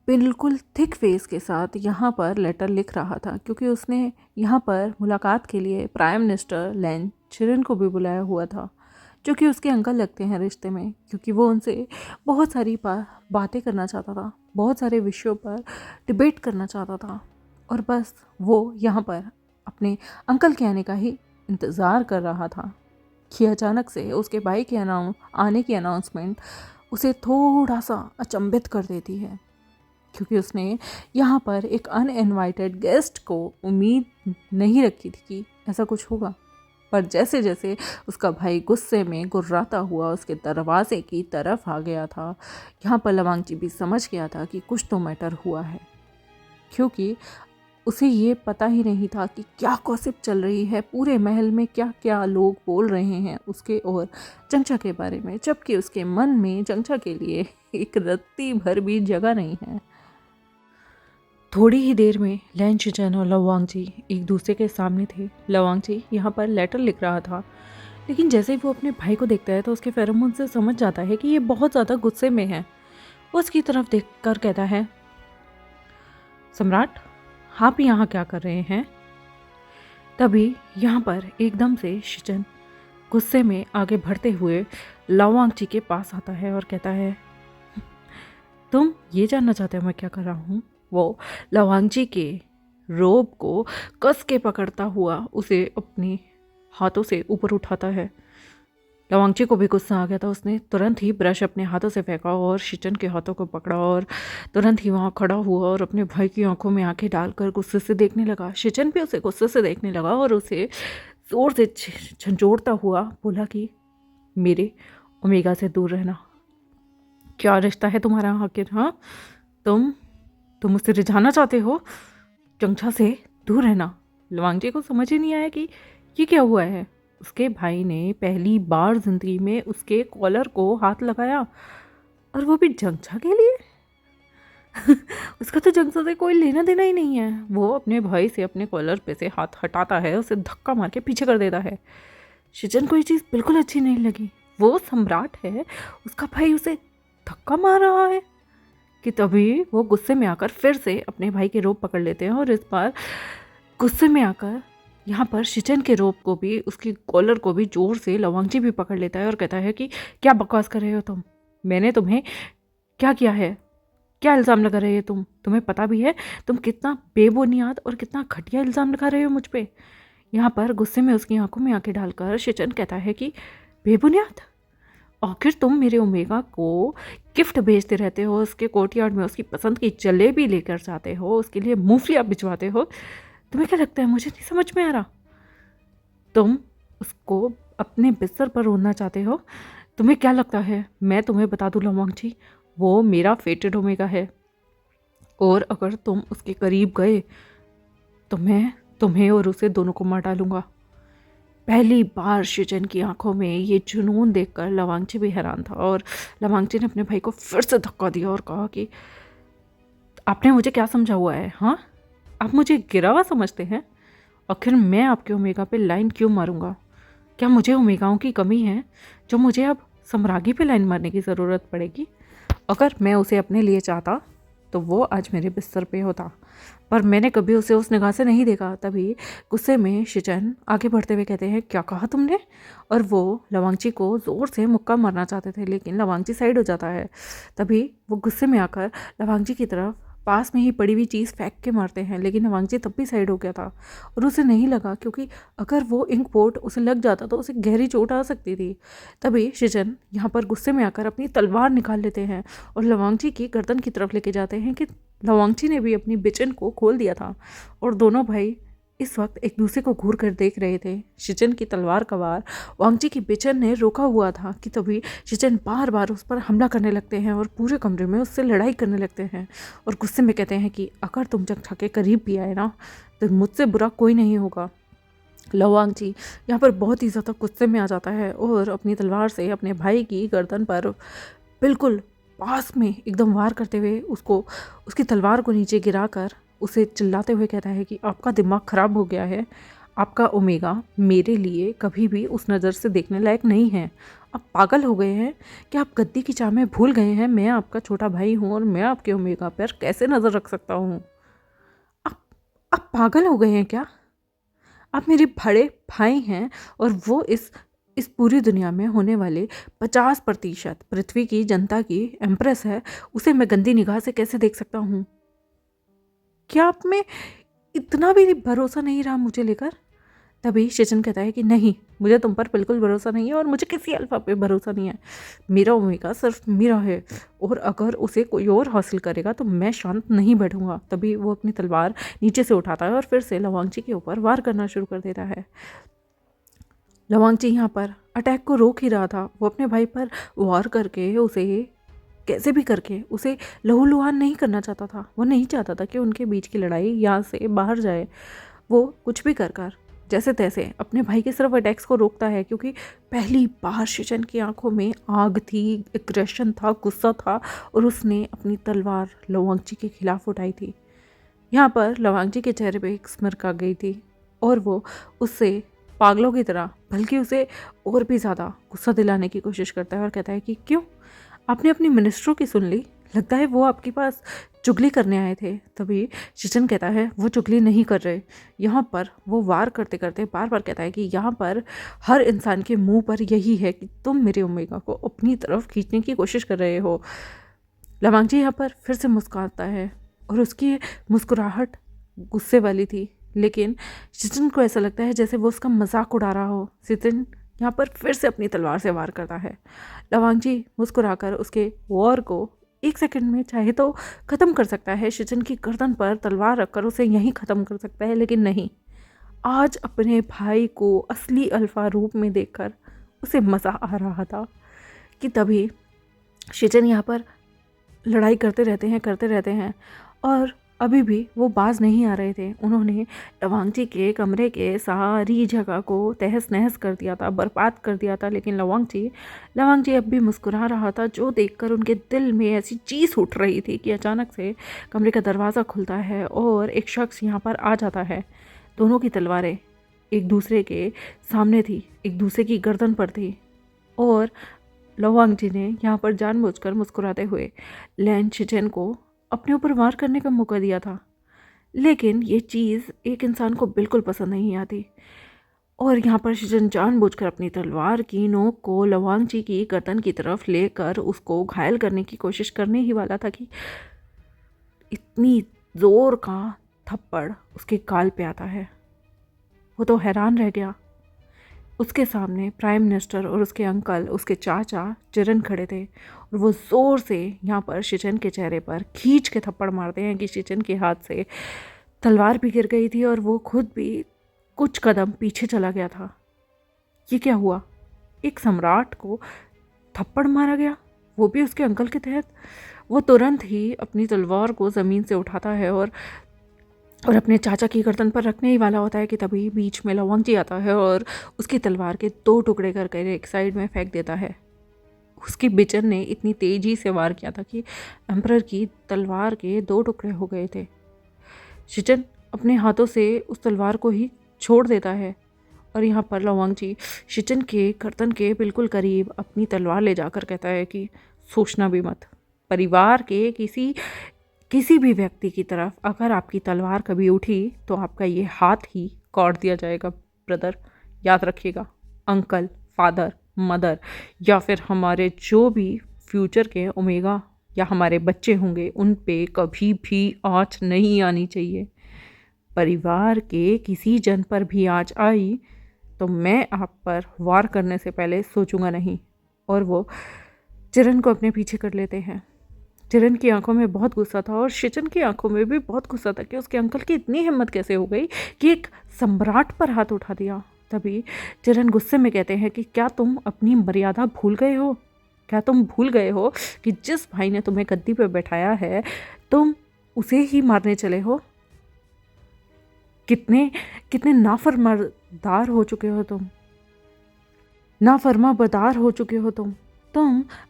बिल्कुल थिक फेस के साथ यहाँ पर लेटर लिख रहा था क्योंकि उसने यहाँ पर मुलाकात के लिए प्राइम मिनिस्टर लैन चिरन को भी बुलाया हुआ था, जो कि उसके अंकल लगते हैं रिश्ते में, क्योंकि वो उनसे बहुत सारी बातें करना चाहता था, बहुत सारे विषयों पर डिबेट करना चाहता था। और बस वो यहाँ पर अपने अंकल के आने का ही इंतज़ार कर रहा था कि अचानक से उसके भाई के आने की अनाउंसमेंट उसे थोड़ा सा अचंभित कर देती है, क्योंकि उसने यहाँ पर एक अनइनवाइटेड गेस्ट को उम्मीद नहीं रखी थी कि ऐसा कुछ होगा। पर जैसे जैसे उसका भाई गुस्से में गुर्राता हुआ उसके दरवाजे की तरफ आ गया था, यहाँ पर लवांगची भी समझ गया था कि कुछ तो मैटर हुआ है, क्योंकि उसे ये पता ही नहीं था कि क्या गॉसिप चल रही है पूरे महल में, क्या क्या लोग बोल रहे हैं उसके और जंगचा के बारे में, जबकि उसके मन में जंगचा के लिए एक रत्ती भर भी जगह नहीं है। थोड़ी ही देर में लैन शिचन और लवांगची एक दूसरे के सामने थे। लवांगची यहाँ पर लेटर लिख रहा था, लेकिन जैसे ही वो अपने भाई को देखता है तो उसके फेरोमोन से समझ जाता है कि ये बहुत ज़्यादा गुस्से में है। वो उसकी तरफ देखकर कहता है, सम्राट, आप यहाँ क्या कर रहे हैं? तभी यहाँ पर एकदम से शिचन गुस्से में आगे बढ़ते हुए लवांगची के पास आता है और कहता है, तुम ये जानना चाहते हो मैं क्या कर रहा हूँ? वो लवांगची के रोब को कस के पकड़ता हुआ उसे अपने हाथों से ऊपर उठाता है। लवांगची को भी गुस्सा आ गया था। उसने तुरंत ही ब्रश अपने हाथों से फेंका और शिचन के हाथों को पकड़ा और तुरंत ही वहाँ खड़ा हुआ और अपने भाई की आंखों में आंखें डालकर गुस्से से देखने लगा। शिचन भी उसे गुस्से से देखने लगा और उसे जोर से झंझोड़ता हुआ बोला कि मेरे ओमेगा से दूर रहना। क्या रिश्ता है तुम्हारा आखिर? हाँ, तुम उससे रिझाना चाहते हो? चंचा से दूर रहना। लवांगची को समझ ही नहीं आया कि ये क्या हुआ है। उसके भाई ने पहली बार जिंदगी में उसके कॉलर को हाथ लगाया और वो भी जंगछा के लिए। उसका तो जंगछा से कोई लेना देना ही नहीं है। वो अपने भाई से अपने कॉलर पे से हाथ हटाता है, उसे धक्का मार के पीछे कर देता है। शिजन को ये चीज़ बिल्कुल अच्छी नहीं लगी। वो सम्राट है, उसका भाई उसे धक्का मार रहा है कि तभी वो गुस्से में आकर फिर से अपने भाई के रोब पकड़ लेते हैं और इस बार गुस्से में आकर यहाँ पर शिचन के रोब को भी, उसकी कॉलर को भी जोर से लवांगची भी पकड़ लेता है और कहता है कि क्या बकवास कर रहे हो तुम? मैंने तुम्हें क्या किया है? क्या इल्ज़ाम लगा रहे हो तुम? तुम्हें पता भी है तुम कितना बेबुनियाद और कितना घटिया इल्ज़ाम लगा रहे हो मुझ पे? यहाँ पर गुस्से में उसकी आंखों में आंखें डालकर शिचन कहता है कि बेबुनियाद? आखिर तुम मेरे ओमेगा को गिफ्ट भेजते रहते हो, उसके कोर्टयार्ड में उसकी पसंद की जलेबी लेकर जाते हो, उसके लिए मूंगफलियाँ भिजवाते हो। तुम्हें क्या लगता है मुझे नहीं समझ में आ रहा? तुम उसको अपने बिस्तर पर रोना चाहते हो? तुम्हें क्या लगता है मैं तुम्हें बता दूँ लवांगची, वो मेरा फेटेड ओमेगा है और अगर तुम उसके करीब गए तो मैं तुम्हें और उसे दोनों को मार डालूंगा। पहली बार शिचन की आंखों में ये जुनून देखकर लवांगची भी हैरान था और लवांगची ने अपने भाई को फिर से धक्का दिया और कहा कि आपने मुझे क्या समझा हुआ है? हाँ, आप मुझे गिरा हुआ समझते हैं? आखिर मैं आपके ओमेगा पे लाइन क्यों मारूंगा? क्या मुझे ओमेगाओं की कमी है जो मुझे अब सम्रागी पे लाइन मारने की ज़रूरत पड़ेगी? अगर मैं उसे अपने लिए चाहता तो वो आज मेरे बिस्तर पे होता, पर मैंने कभी उसे उस निगाह से नहीं देखा। तभी गुस्से में शिचन आगे बढ़ते हुए कहते हैं, क्या कहा तुमने? और वो लवांगची को ज़ोर से मुक्का मारना चाहते थे, लेकिन लवांगची साइड हो जाता है। तभी वो गुस्से में आकर लवांगची की तरफ पास में ही पड़ी हुई चीज़ फेंक के मारते हैं, लेकिन लवांगची तब भी साइड हो गया था और उसे नहीं लगा, क्योंकि अगर वो इंक पोर्ट उसे लग जाता तो उसे गहरी चोट आ सकती थी। तभी शिचन यहाँ पर गुस्से में आकर अपनी तलवार निकाल लेते हैं और लवांगची की गर्दन की तरफ लेके जाते हैं कि लवांगची ने भी अपनी बिचन को खोल दिया था और दोनों भाई इस वक्त एक दूसरे को घूर कर देख रहे थे। शिचन की तलवार का वार वांगची की बिचन ने रोका हुआ था कि तभी शिचन बार बार उस पर हमला करने लगते हैं और पूरे कमरे में उससे लड़ाई करने लगते हैं और गुस्से में कहते हैं कि अगर तुम जंगछा के करीब भी आए ना तो मुझसे बुरा कोई नहीं होगा। लवांगची यहाँ पर बहुत ही ज़्यादा गुस्से में आ जाता है और अपनी तलवार से अपने भाई की गर्दन पर बिल्कुल पास में एकदम वार करते हुए उसकी तलवार को नीचे गिराकर उसे चिल्लाते हुए कहता है कि आपका दिमाग ख़राब हो गया है, आपका ओमेगा मेरे लिए कभी भी उस नज़र से देखने लायक नहीं है। आप पागल हो गए हैं कि आप गद्दी की चाह में भूल गए हैं मैं आपका छोटा भाई हूँ और मैं आपके ओमेगा पर कैसे नज़र रख सकता हूँ? आप पागल हो गए हैं क्या? आप मेरे बड़े भाई हैं और वो इस पूरी दुनिया में होने वाले 50% पृथ्वी की जनता की एम्प्रेस है, उसे मैं गंदी निगाह से कैसे देख सकता हूँ? क्या आप में इतना भी भरोसा नहीं रहा मुझे लेकर? तभी शिचन कहता है कि नहीं, मुझे तुम पर बिल्कुल भरोसा नहीं है और मुझे किसी अल्फा पे भरोसा नहीं है। मेरा ओमेगा सिर्फ मेरा है और अगर उसे कोई और हासिल करेगा तो मैं शांत नहीं बैठूंगा। तभी वो अपनी तलवार नीचे से उठाता है और फिर से लवांगची के ऊपर वार करना शुरू कर देता है। लवांगची यहाँ पर अटैक को रोक ही रहा था। वो अपने भाई पर वार करके उसे कैसे भी करके उसे लहूलुहान नहीं करना चाहता था। वो नहीं चाहता था कि उनके बीच की लड़ाई यहाँ से बाहर जाए। वो कुछ भी कर जैसे तैसे अपने भाई के सिर्फ अटैक्स को रोकता है, क्योंकि पहली बार शिचन की आंखों में आग थी, एग्रेशन था, गुस्सा था और उसने अपनी तलवार लवांगची के खिलाफ उठाई थी। यहाँ पर लवांगची के चेहरे पे एक स्mirk आ गई थी और वो उससे पागलों की तरह, बल्कि उसे और भी ज़्यादा गुस्सा दिलाने की कोशिश करता है और कहता है कि क्यों, आपने अपनी मिनिस्ट्रों की सुन ली? लगता है वो आपके पास चुगली करने आए थे। तभी शिचन कहता है वो चुगली नहीं कर रहे। यहाँ पर वो वार करते करते बार बार कहता है कि यहाँ पर हर इंसान के मुंह पर यही है कि तुम मेरे ओमेगा को अपनी तरफ खींचने की कोशिश कर रहे हो। लवांगची यहाँ पर फिर से मुस्कुराता है और उसकी मुस्कुराहट गुस्से वाली थी, लेकिन शिचन को ऐसा लगता है जैसे वो उसका मजाक उड़ा रहा हो। शिचन यहाँ पर फिर से अपनी तलवार से वार करता है। लवांगजी मुस्कुराकर उसके वॉर को 1 सेकंड में चाहे तो ख़त्म कर सकता है, शिचन की गर्दन पर तलवार रखकर उसे यहीं ख़त्म कर सकता है, लेकिन नहीं, आज अपने भाई को असली अल्फा रूप में देखकर उसे मज़ा आ रहा था कि तभी शिचन यहाँ पर लड़ाई करते रहते हैं और अभी भी वो बाज नहीं आ रहे थे। उन्होंने लवांगजी के कमरे के सारी जगह को तहस नहस कर दिया था, बर्बाद कर दिया था, लेकिन लवांगजी अब भी मुस्कुरा रहा था, जो देखकर उनके दिल में ऐसी चीज़ उठ रही थी कि अचानक से कमरे का दरवाज़ा खुलता है और एक शख्स यहाँ पर आ जाता है। दोनों की तलवारें एक दूसरे के सामने थी, एक दूसरे की गर्दन पर थी और लवांगजी ने यहाँ पर जानबूझकर मुस्कुराते हुए लैन शिचेन को अपने ऊपर वार करने का मौका दिया था। लेकिन ये चीज़ एक इंसान को बिल्कुल पसंद नहीं आती और यहाँ पर शिचेन जानबूझकर अपनी तलवार की नोक को लवांगजी की गर्दन की तरफ लेकर उसको घायल करने की कोशिश करने ही वाला था कि इतनी ज़ोर का थप्पड़ उसके गाल पे आता है। वो तो हैरान रह गया। उसके सामने प्राइम मिनिस्टर और उसके अंकल, उसके चाचा चिरन खड़े थे और वो ज़ोर से यहाँ पर शिचन के चेहरे पर खींच के थप्पड़ मारते हैं कि शिचन के हाथ से तलवार भी गिर गई थी और वो खुद भी कुछ कदम पीछे चला गया था। ये क्या हुआ? एक सम्राट को थप्पड़ मारा गया, वो भी उसके अंकल के तहत। वो तुरंत ही अपनी तलवार को ज़मीन से उठाता है और अपने चाचा की गर्दन पर रखने ही वाला होता है कि तभी बीच में लवांगजी आता है और उसकी तलवार के 2 टुकड़े कर एक साइड में फेंक देता है। उसकी बिचन ने इतनी तेजी से वार किया था कि एम्परर की तलवार के 2 टुकड़े हो गए थे। शिचन अपने हाथों से उस तलवार को ही छोड़ देता है और यहाँ पर लवांगजी शिचन के गर्दन के बिल्कुल करीब अपनी तलवार ले जाकर कहता है कि सोचना भी मत, परिवार के किसी भी व्यक्ति की तरफ अगर आपकी तलवार कभी उठी तो आपका ये हाथ ही काट दिया जाएगा ब्रदर। याद रखिएगा, अंकल, फादर, मदर या फिर हमारे जो भी फ्यूचर के ओमेगा या हमारे बच्चे होंगे उन पे कभी भी आँच नहीं आनी चाहिए। परिवार के किसी जन पर भी आँच आई तो मैं आप पर वार करने से पहले सोचूंगा नहीं। और वो चिरन को अपने पीछे कर लेते हैं। चिरन की आंखों में बहुत गुस्सा था और शिचन की आंखों में भी बहुत गुस्सा था कि उसके अंकल की इतनी हिम्मत कैसे हो गई कि एक सम्राट पर हाथ उठा दिया। तभी चिरन गुस्से में कहते हैं कि क्या तुम अपनी मर्यादा भूल गए हो? क्या तुम भूल गए हो कि जिस भाई ने तुम्हें गद्दी पर बैठाया है तुम उसे ही मारने चले हो? कितने कितने नाफरमानदार हो चुके हो तुम, नाफरमाबरदार हो चुके हो तुम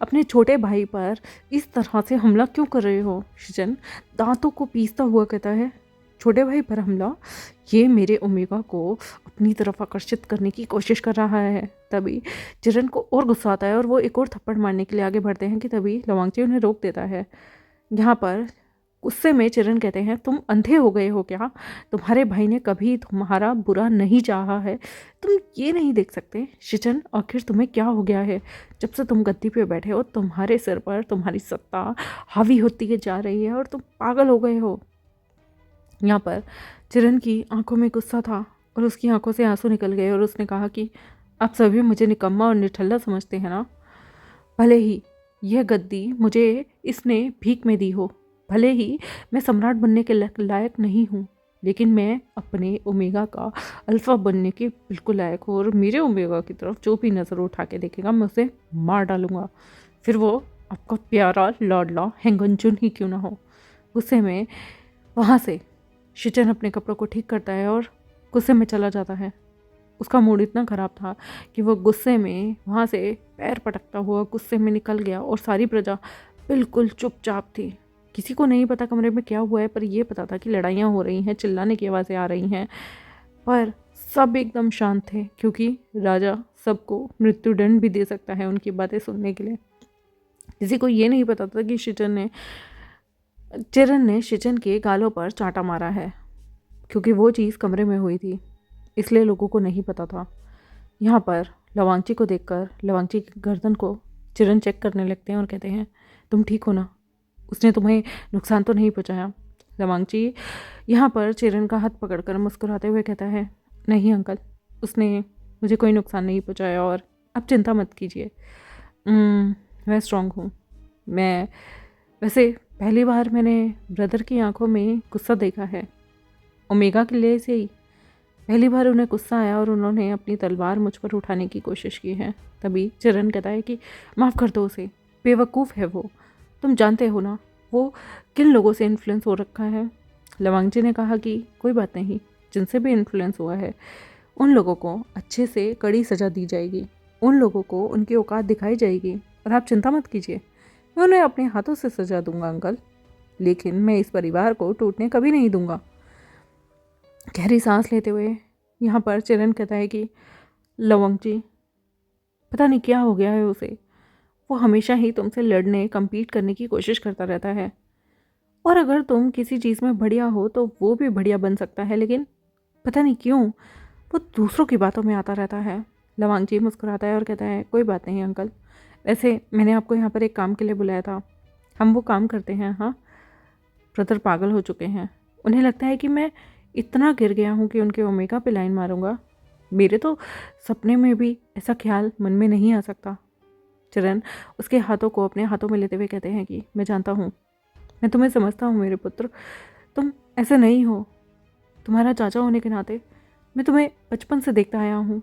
अपने छोटे भाई पर इस तरह से हमला क्यों कर रहे हो? शिचन दांतों को पीसता हुआ कहता है, छोटे भाई पर हमला? ये मेरे ओमेगा को अपनी तरफ आकर्षित करने की कोशिश कर रहा है। तभी चिरन को और गुस्सा आता है और वो एक और थप्पड़ मारने के लिए आगे बढ़ते हैं कि तभी लवांगजी उन्हें रोक देता है। यहाँ पर गुस्से में चिरन कहते हैं, तुम अंधे हो गए हो क्या? तुम्हारे भाई ने कभी तुम्हारा बुरा नहीं चाहा है, तुम ये नहीं देख सकते? शिचन आखिर तुम्हें क्या हो गया है? जब से तुम गद्दी पे बैठे हो तुम्हारे सिर पर तुम्हारी सत्ता हावी होती जा रही है और तुम पागल हो गए हो। यहाँ पर चिरन की आंखों में गुस्सा था और उसकी आंखों से आंसू निकल गए और उसने कहा कि आप सभी मुझे निकम्मा और निठल्ला समझते हैं ना? भले ही यह गद्दी मुझे इसने भीख में दी हो, भले ही मैं सम्राट बनने के लायक नहीं हूँ, लेकिन मैं अपने ओमेगा का अल्फ़ा बनने के बिल्कुल लायक हूँ और मेरे ओमेगा की तरफ जो भी नज़र उठा के देखेगा मैं उसे मार डालूँगा, फिर वो आपका प्यारा लाडला हैंगनचुन ही क्यों ना हो। गुस्से में वहाँ से शिचन अपने कपड़ों को ठीक करता है और गुस्से में चला जाता है। उसका मूड इतना ख़राब था कि वो गुस्से में वहाँ से पैर पटकता हुआ गुस्से में निकल गया और सारी प्रजा बिल्कुल चुपचाप थी। किसी को नहीं पता कमरे में क्या हुआ है, पर यह पता था कि लड़ाइयाँ हो रही हैं, चिल्लाने की आवाज़ें आ रही हैं, पर सब एकदम शांत थे क्योंकि राजा सबको मृत्युदंड भी दे सकता है उनकी बातें सुनने के लिए। किसी को ये नहीं पता था कि चिरन ने शिचन के गालों पर चांटा मारा है, क्योंकि वो चीज़ कमरे में हुई थी, इसलिए लोगों को नहीं पता था। यहाँ पर लवांगजी को देखकर लवांगजी की गर्दन को चिरन चेक करने लगते हैं और कहते हैं, तुम ठीक हो ना? उसने तुम्हें नुकसान तो नहीं पहुँचाया? लवांगची यहाँ पर चिरन का हाथ पकड़कर मुस्कुराते हुए कहता है, नहीं अंकल, उसने मुझे कोई नुकसान नहीं पहुँचाया और आप चिंता मत कीजिए। मैं स्ट्रांग हूँ। मैं वैसे पहली बार मैंने ब्रदर की आंखों में गुस्सा देखा है। ओमेगा के लिए से ही पहली बार उन्हें गुस्सा आया और उन्होंने अपनी तलवार मुझ पर उठाने की कोशिश की है। तभी चिरन कहता है कि माफ़ कर दो उसे, बेवकूफ़ है वो, तुम जानते हो ना वो किन लोगों से इन्फ्लुएंस हो रखा है। लवांगजी ने कहा कि कोई बात नहीं, जिनसे भी इन्फ्लुएंस हुआ है उन लोगों को अच्छे से कड़ी सज़ा दी जाएगी, उन लोगों को उनकी औकात दिखाई जाएगी और आप चिंता मत कीजिए, मैं उन्हें अपने हाथों से सजा दूंगा अंकल, लेकिन मैं इस परिवार को टूटने कभी नहीं दूंगा। गहरी सांस लेते हुए यहाँ पर चिरन कहता है कि लवंगजी, पता नहीं क्या हो गया है उसे, वो हमेशा ही तुमसे लड़ने कम्पीट करने की कोशिश करता रहता है, और अगर तुम किसी चीज़ में बढ़िया हो तो वो भी बढ़िया बन सकता है, लेकिन पता नहीं क्यों वो दूसरों की बातों में आता रहता है। लवांगजी मुस्कुराता है और कहता है, कोई बात नहीं अंकल, वैसे मैंने आपको यहाँ पर एक काम के लिए बुलाया था, हम वो काम करते हैं। हाँ, ब्रदर पागल हो चुके हैं, उन्हें लगता है कि मैं इतना गिर गया हूँ कि उनके ओमेगा पे लाइन मारूंगा। मेरे तो सपने में भी ऐसा ख्याल मन में नहीं आ सकता। चरण उसके हाथों को अपने हाथों में लेते हुए कहते हैं कि मैं जानता हूँ, मैं तुम्हें समझता हूँ मेरे पुत्र, तुम ऐसे नहीं हो। तुम्हारा चाचा होने के नाते मैं तुम्हें बचपन से देखता आया हूँ,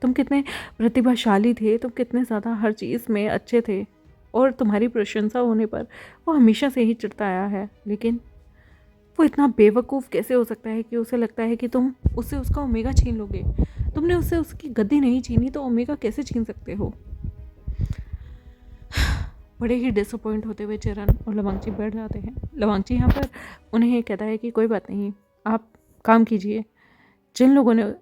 तुम कितने प्रतिभाशाली थे, तुम कितने ज़्यादा हर चीज़ में अच्छे थे, और तुम्हारी प्रशंसा होने पर वो हमेशा से ही चिढ़ता आया है। लेकिन वो इतना बेवकूफ़ कैसे हो सकता है कि उसे लगता है कि तुम उससे उसका ओमेगा छीन लोगे। तुमने उससे उसकी गद्दी नहीं छीनी तो ओमेगा कैसे छीन सकते हो। बड़े ही डिसअपॉइंट होते हुए चरण और लवांगची बैठ जाते हैं। लवांगची यहाँ पर उन्हें कहता है कि कोई बात नहीं, आप काम कीजिए। जिन लोगों ने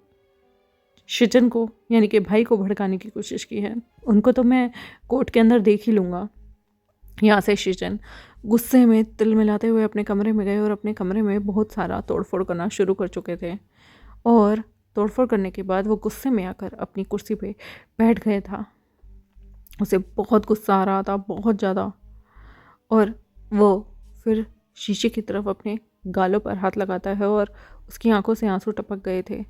शिजन को यानी कि भाई को भड़काने की कोशिश की है उनको तो मैं कोर्ट के अंदर देख ही लूँगा। यहाँ से शिजन गुस्से में तिल मिलाते हुए अपने कमरे में गए और अपने कमरे में बहुत सारा तोड़फोड़ करना शुरू कर चुके थे, और तोड़फोड़ करने के बाद वो गुस्से में आकर अपनी कुर्सी पे बैठ गया था। उसे बहुत गुस्सा आ रहा था, बहुत ज़्यादा, और वो फिर शीशे की तरफ अपने गालों पर हाथ लगाता है और उसकी आंखों से आंसू टपक गए थे।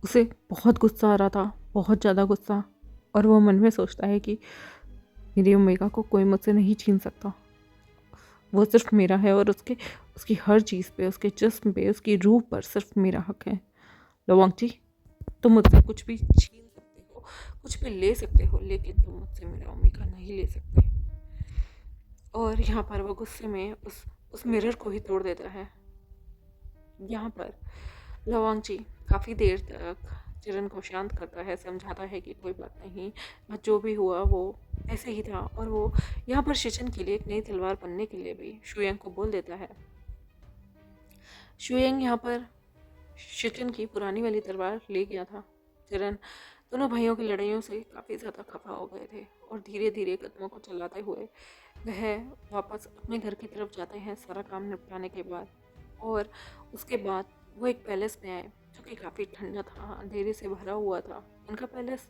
उसे बहुत गुस्सा आ रहा था, बहुत ज़्यादा गुस्सा, और वो मन में सोचता है कि मेरी ओमेगा को कोई मुझसे नहीं छीन सकता, वो सिर्फ मेरा है और उसकी हर चीज़ पे, उसके जिस्म पे, उसकी रूह पर सिर्फ मेरा हक है। लवांगची, तुम मुझसे कुछ भी छीन सकते हो, कुछ भी ले सकते हो, लेकिन तुम मुझसे मेरा ओमेगा नहीं ले सकते। और यहाँ पर वो गुस्से में उस मिरर को ही तोड़ देता है। यहाँ पर लवांगची काफ़ी देर तक चिरन को शांत करता है, समझाता है कि कोई बात नहीं, जो भी हुआ वो ऐसे ही था, और वो यहाँ पर शिचन के लिए एक नई तलवार बनने के लिए भी शुयंग को बोल देता है। शुयंग यहाँ पर शिचन की पुरानी वाली तलवार ले गया था। चिरन दोनों भाइयों की लड़ाइयों से काफ़ी ज़्यादा खफा हो गए थे, और धीरे धीरे कदमों को चलाते हुए वह वापस अपने घर की तरफ जाते हैं सारा काम निपटाने के बाद। और उसके बाद वो एक पैलेस में आए जो कि काफ़ी ठंडा था, अंधेरे से भरा हुआ था। उनका पैलेस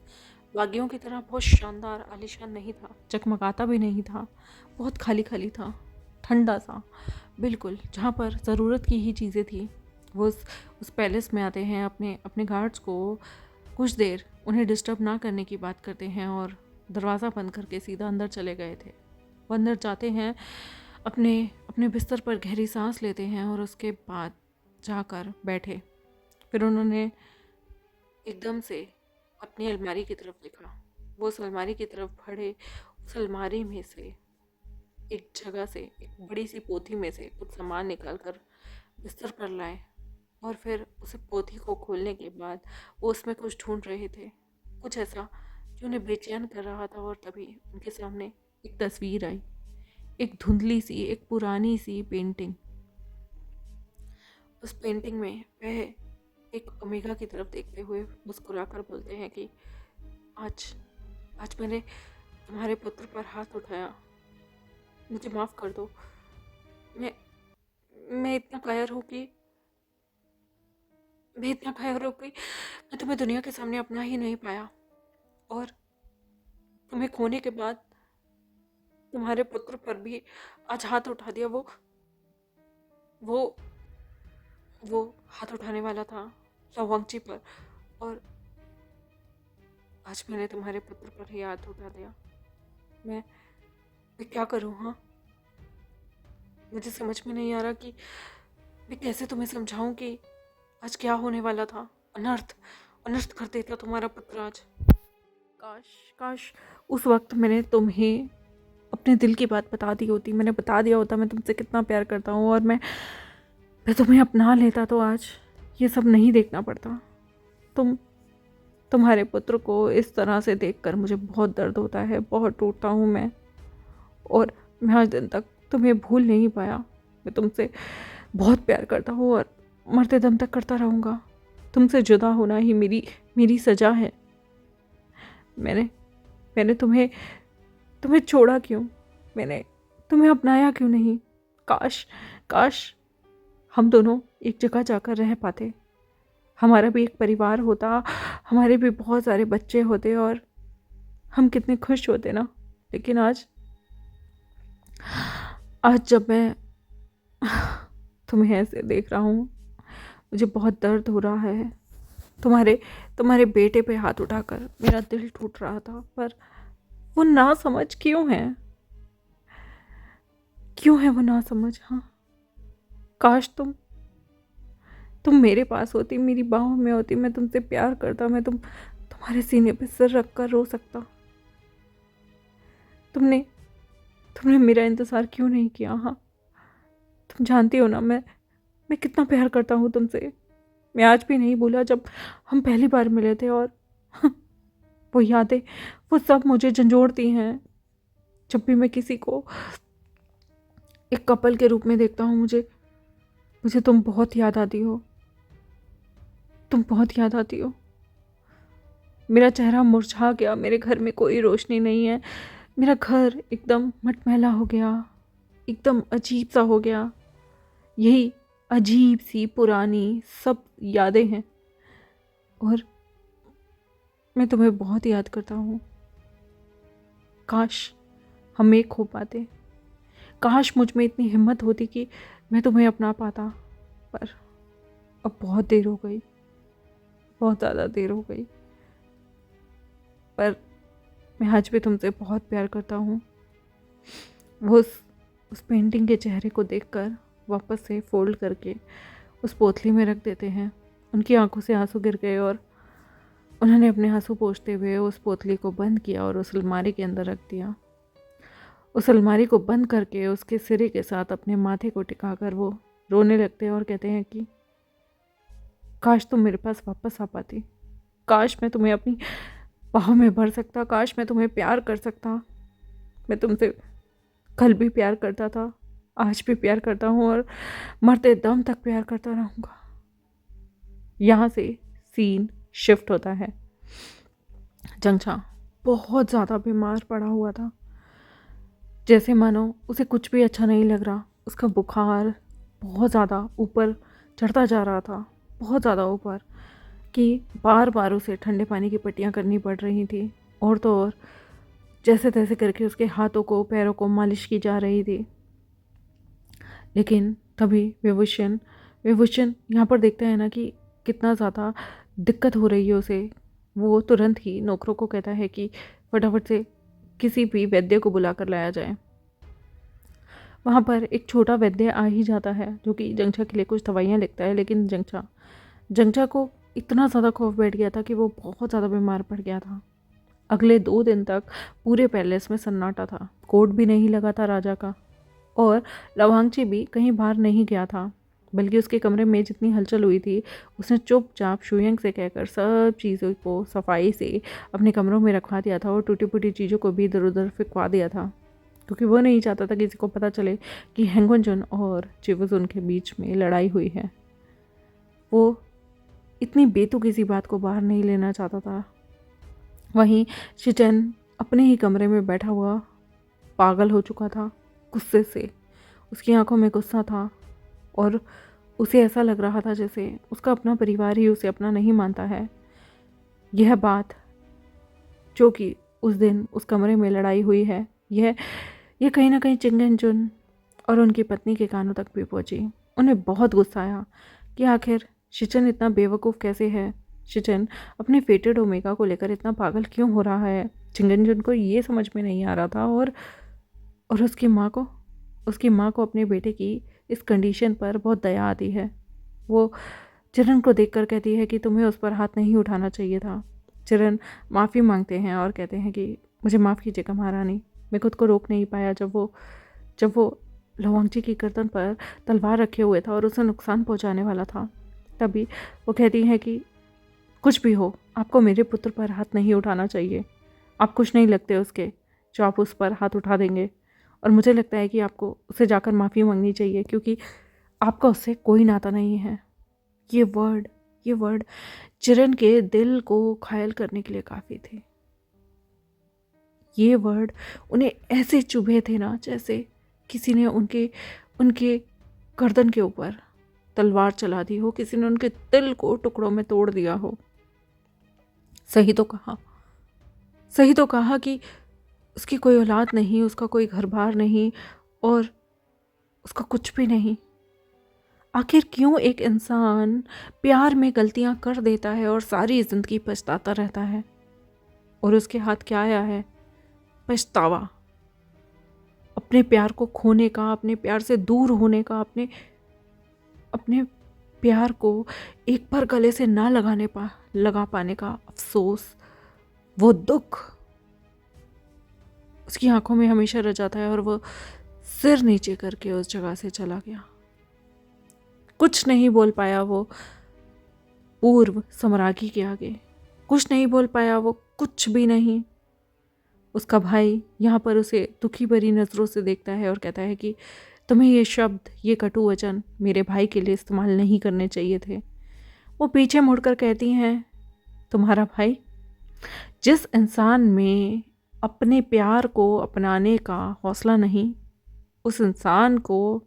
बागियों की तरह बहुत शानदार आलीशान नहीं था, चकमकाता भी नहीं था, बहुत खाली खाली था, ठंडा सा बिल्कुल, जहाँ पर ज़रूरत की ही चीज़ें थी। वो उस पैलेस में आते हैं, अपने अपने गार्ड्स को कुछ देर उन्हें डिस्टर्ब ना करने की बात करते हैं और दरवाज़ा बंद करके सीधा अंदर चले गए थे। वो अंदर जाते हैं, अपने अपने बिस्तर पर गहरी सांस लेते हैं और उसके बाद जाकर बैठे। फिर उन्होंने एकदम से अपनी अलमारी की तरफ देखा। वो उस अलमारी की तरफ बढ़े, उस अलमारी में से एक जगह से, एक बड़ी सी पोथी में से कुछ सामान निकाल कर बिस्तर पर लाए, और फिर उस पोथी को खोलने के बाद वो उसमें कुछ ढूंढ रहे थे, कुछ ऐसा जो उन्हें बेचैन कर रहा था। और तभी उनके सामने एक तस्वीर आई, एक धुंधली सी, एक पुरानी सी पेंटिंग। उस पेंटिंग में वह एक ओमेगा की तरफ देखते हुए मुस्कुराकर बोलते हैं कि आज आज मैंने तुम्हारे पुत्र पर हाथ उठाया, मुझे माफ़ कर दो। मैं मैं इतना कायर हूँ कि मैं तुम्हें दुनिया के सामने अपना ही नहीं पाया, और तुम्हें खोने के बाद तुम्हारे पुत्र पर भी आज हाथ उठा दिया। वो वो हाथ उठाने वाला था लवांगची पर, और आज मैंने तुम्हारे पुत्र पर ही हाथ उठा दिया। मैं क्या करूँ? हाँ, मुझे समझ में नहीं आ रहा कि मैं कैसे तुम्हें समझाऊं कि आज क्या होने वाला था। अनर्थ अनर्थ कर देता तुम्हारा पुत्र आज। काश काश उस वक्त मैंने तुम्हें अपने दिल की बात बता दी होती, मैंने बता दिया होता मैं तुमसे कितना प्यार करता हूँ, और मैं तुम्हें अपना लेता तो आज ये सब नहीं देखना पड़ता। तुम्हारे पुत्र को इस तरह से देखकर मुझे बहुत दर्द होता है, बहुत टूटता हूँ मैं, और मैं आज दिन तक तुम्हें भूल नहीं पाया। मैं तुमसे बहुत प्यार करता हूँ और मरते दम तक करता रहूँगा। तुमसे जुदा होना ही मेरी सज़ा है। मैंने तुम्हें छोड़ा क्यों? मैंने तुम्हें अपनाया क्यों नहीं? काश काश हम दोनों एक जगह जाकर रह पाते, हमारा भी एक परिवार होता, हमारे भी बहुत सारे बच्चे होते, और हम कितने खुश होते ना। लेकिन आज जब मैं तुम्हें ऐसे देख रहा हूँ, मुझे बहुत दर्द हो रहा है। तुम्हारे बेटे पे हाथ उठाकर मेरा दिल टूट रहा था, पर वो ना समझ क्यों है वो ना समझ। हाँ, काश तुम मेरे पास होती, मेरी बाहों में होती, मैं तुमसे प्यार करता, मैं तुम्हारे सीने पे सिर रख कर रो सकता। तुमने मेरा इंतज़ार क्यों नहीं किया? हाँ, तुम जानती हो ना मैं कितना प्यार करता हूँ तुमसे। मैं आज भी नहीं भूला जब हम पहली बार मिले थे, और वो यादें, वो सब मुझे झंझोड़ती हैं। जब भी मैं किसी को एक कपल के रूप में देखता हूँ, मुझे तुम बहुत याद आती हो। तुम बहुत याद आती हो। मेरा चेहरा मुरझा गया, मेरे घर में कोई रोशनी नहीं है, मेरा घर एकदम मटमैला हो गया, एकदम अजीब सा हो गया। यही अजीब सी पुरानी सब यादें हैं, और मैं तुम्हें बहुत याद करता हूँ। काश हम एक हो पाते, काश मुझ में इतनी हिम्मत होती कि मैं तुम्हें अपना पाता, पर अब बहुत देर हो गई, बहुत ज़्यादा देर हो गई। पर मैं आज भी तुमसे बहुत प्यार करता हूँ। वो उस पेंटिंग के चेहरे को देखकर वापस से फोल्ड करके उस पोतली में रख देते हैं। उनकी आंखों से आंसू गिर गए, और उन्होंने अपने आंसू पोंछते हुए उस पोतली को बंद किया और उस अलमारी के अंदर रख दिया। उस अलमारी को बंद करके उसके सिरे के साथ अपने माथे को टिकाकर वो रोने लगते हैं और कहते हैं कि काश तुम मेरे पास वापस आ पाती, काश मैं तुम्हें अपनी बाहों में भर सकता, काश मैं तुम्हें प्यार कर सकता। मैं तुमसे कल भी प्यार करता था, आज भी प्यार करता हूँ, और मरते दम तक प्यार करता रहूँगा। यहाँ से सीन शिफ्ट होता है। जंगछा बहुत ज़्यादा बीमार पड़ा हुआ था, जैसे मानो उसे कुछ भी अच्छा नहीं लग रहा। उसका बुखार बहुत ज़्यादा ऊपर चढ़ता जा रहा था, बहुत ज़्यादा ऊपर, कि बार बार उसे ठंडे पानी की पट्टियाँ करनी पड़ रही थी, और तो और जैसे तैसे करके उसके हाथों को पैरों को मालिश की जा रही थी। लेकिन तभी विभूषण यहाँ पर देखता है ना कि कितना ज़्यादा दिक्कत हो रही है उसे। वो तुरंत ही नौकरों को कहता है कि फटाफट से किसी भी वैद्य को बुला कर लाया जाए। वहाँ पर एक छोटा वैद्य आ ही जाता है, जो कि जंगछा के लिए कुछ दवाइयाँ लिखता है। लेकिन जंगछा को इतना ज़्यादा खौफ बैठ गया था कि वो बहुत ज़्यादा बीमार पड़ गया था। अगले 2 दिन तक पूरे पैलेस में सन्नाटा था। कोर्ट भी नहीं लगा था राजा का, और लवांगची भी कहीं बाहर नहीं गया था, बल्कि उसके कमरे में जितनी हलचल हुई थी उसने चुपचाप शुयंग से कहकर सब चीज़ों को सफाई से अपने कमरों में रखवा दिया था, और टूटी फूटी चीज़ों को भी इधर उधर फेंकवा दिया था, क्योंकि वो नहीं चाहता था किसी को पता चले कि हैंगवनजुन और चिवुजुन के बीच में लड़ाई हुई है। वो इतनी बेतुकी सी बात को बाहर नहीं लेना चाहता था। वहीं शिचेन अपने ही कमरे में बैठा हुआ पागल हो चुका था गुस्से से। उसकी आंखों में गुस्सा था, और उसे ऐसा लग रहा था जैसे उसका अपना परिवार ही उसे अपना नहीं मानता है। यह बात जो कि उस दिन उस कमरे में लड़ाई हुई है, यह कहीं ना कहीं चिंगनजुन और उनकी पत्नी के कानों तक भी पहुंची। उन्हें बहुत गुस्सा आया कि आखिर शिचन इतना बेवकूफ़ कैसे है। शिचन अपने फेटेड ओमेगा को लेकर इतना पागल क्यों हो रहा है। चिंगनजुन को ये समझ में नहीं आ रहा था। और उसकी माँ को अपने बेटे की इस कंडीशन पर बहुत दया आती है। वो चिरन को देखकर कहती है कि तुम्हें उस पर हाथ नहीं उठाना चाहिए था। चिरन माफ़ी मांगते हैं और कहते हैं कि मुझे माफ़ कीजिएगा महारानी, मैं खुद को रोक नहीं पाया जब वो लवांगजी की गर्दन पर तलवार रखे हुए था और उसे नुकसान पहुंचाने वाला था। तभी वो कहती हैं कि कुछ भी हो, आपको मेरे पुत्र पर हाथ नहीं उठाना चाहिए। आप कुछ नहीं लगते उसके जो आप उस पर हाथ उठा देंगे। और मुझे लगता है कि आपको उससे जाकर माफ़ी मांगनी चाहिए क्योंकि आपका उससे कोई नाता नहीं है। ये वर्ड चिरन के दिल को घायल करने के लिए काफ़ी थे। ये वर्ड उन्हें ऐसे चुभे थे ना जैसे किसी ने उनके गर्दन के ऊपर तलवार चला दी हो, किसी ने उनके दिल को टुकड़ों में तोड़ दिया हो। सही तो कहा कि उसकी कोई औलाद नहीं, उसका कोई घर बार नहीं और उसका कुछ भी नहीं। आखिर क्यों एक इंसान प्यार में गलतियां कर देता है और सारी जिंदगी पछताता रहता है। और उसके हाथ क्या आया है? पछतावा, अपने प्यार को खोने का, अपने प्यार से दूर होने का, अपने प्यार को एक बार गले से ना लगा पाने का अफसोस, वो दुख उसकी आंखों में हमेशा रह जाता है और वो सिर नीचे करके उस जगह से चला गया। कुछ नहीं बोल पाया वो पूर्व सम्राज्ञी के आगे, कुछ नहीं बोल पाया वो, कुछ भी नहीं। उसका भाई यहाँ पर उसे दुखी भरी नज़रों से देखता है और कहता है कि तुम्हें ये शब्द, ये कटु वचन मेरे भाई के लिए इस्तेमाल नहीं करने चाहिए थे। वो पीछे मुड़कर कहती हैं, तुम्हारा भाई? जिस इंसान में अपने प्यार को अपनाने का हौसला नहीं, उस इंसान को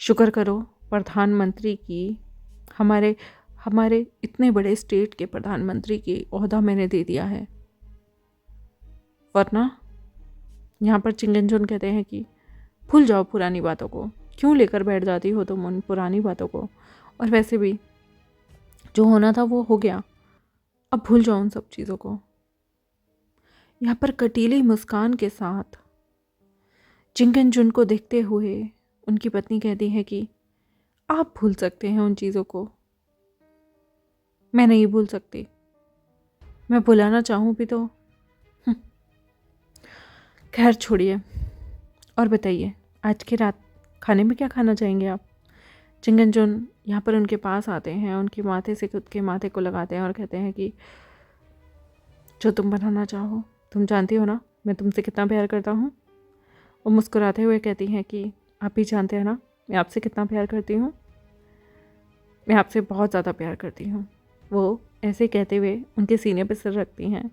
शुक्र करो प्रधानमंत्री की, हमारे इतने बड़े स्टेट के प्रधानमंत्री की ओहदा मैंने दे दिया है। वरना यहाँ पर चिंगनजुन कहते हैं कि भूल जाओ पुरानी बातों को, क्यों लेकर बैठ जाती हो तुम उन पुरानी बातों को। और वैसे भी जो होना था वो हो गया, अब भूल जाओ उन सब चीज़ों को। यहाँ पर कटीली मुस्कान के साथ चिंगनजुन को देखते हुए उनकी पत्नी कहती है कि आप भूल सकते हैं उन चीज़ों को, मैं नहीं भूल सकती। मैं भुलाना चाहूँ भी तो। खैर छोड़िए, और बताइए आज की रात खाने में क्या खाना चाहेंगे आप? चिंगनजुन यहाँ पर उनके पास आते हैं, उनके माथे से खुद के माथे को लगाते हैं और कहते हैं कि जो तुम बनाना चाहो, तुम जानती हो ना मैं तुमसे कितना प्यार करता हूँ। वो मुस्कुराते हुए कहती हैं कि आप भी जानते हैं ना मैं आपसे कितना प्यार करती हूँ, मैं आपसे बहुत ज़्यादा प्यार करती हूँ। वो ऐसे कहते हुए उनके सीने पर सिर रखती हैं।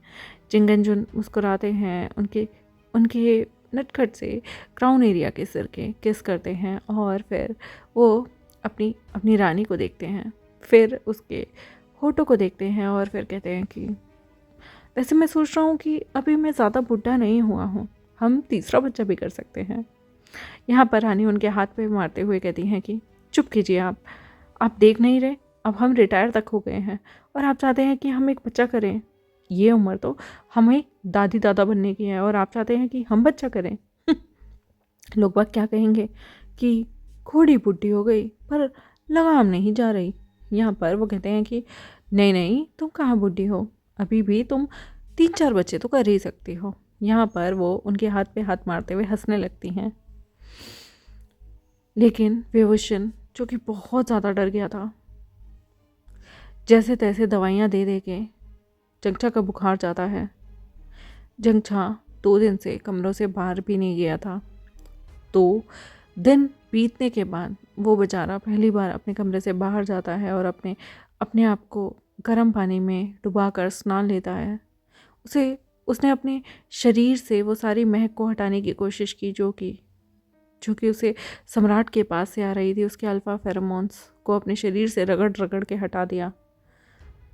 चिंगनजुन मुस्कुराते हैं, उनके नटखट से क्राउन एरिया के सिर के किस करते हैं और फिर वो अपनी रानी को देखते हैं, फिर उसके होठों को देखते हैं और फिर कहते हैं कि वैसे मैं सोच रहा हूँ कि अभी मैं ज़्यादा बुढ़ा नहीं हुआ हूँ, हम तीसरा बच्चा भी कर सकते हैं। यहाँ पर रानी उनके हाथ पे मारते हुए कहती हैं कि चुप कीजिए आप देख नहीं रहे, अब हम रिटायर तक हो गए हैं और आप चाहते हैं कि हम एक बच्चा करें। ये उम्र तो हमें दादी दादा बनने की है और आप चाहते हैं कि हम बच्चा करें। लोग बाग क्या कहेंगे कि घोड़ी बुढ़ी हो गई पर लगाम नहीं जा रही। यहाँ पर वो कहते हैं कि नहीं तुम कहाँ बुढ़ी हो, अभी भी तुम 3-4 बच्चे तो कर ही सकती हो। यहाँ पर वो उनके हाथ पे हाथ मारते हुए हंसने लगती हैं। लेकिन विभूषण जो कि बहुत ज़्यादा डर गया था, जैसे तैसे दवाइयाँ दे दे के जंगछा का बुखार जाता है। जंगछा 2 दिन से कमरों से बाहर भी नहीं गया था। 2 दिन बीतने के बाद वो बेचारा पहली बार अपने कमरे से बाहर जाता है और अपने आप को गर्म पानी में डुबाकर स्नान लेता है। उसने अपने शरीर से वो सारी महक को हटाने की कोशिश की जो कि उसे सम्राट के पास से आ रही थी। उसके अल्फा फेरोमोन्स को अपने शरीर से रगड़ रगड़ के हटा दिया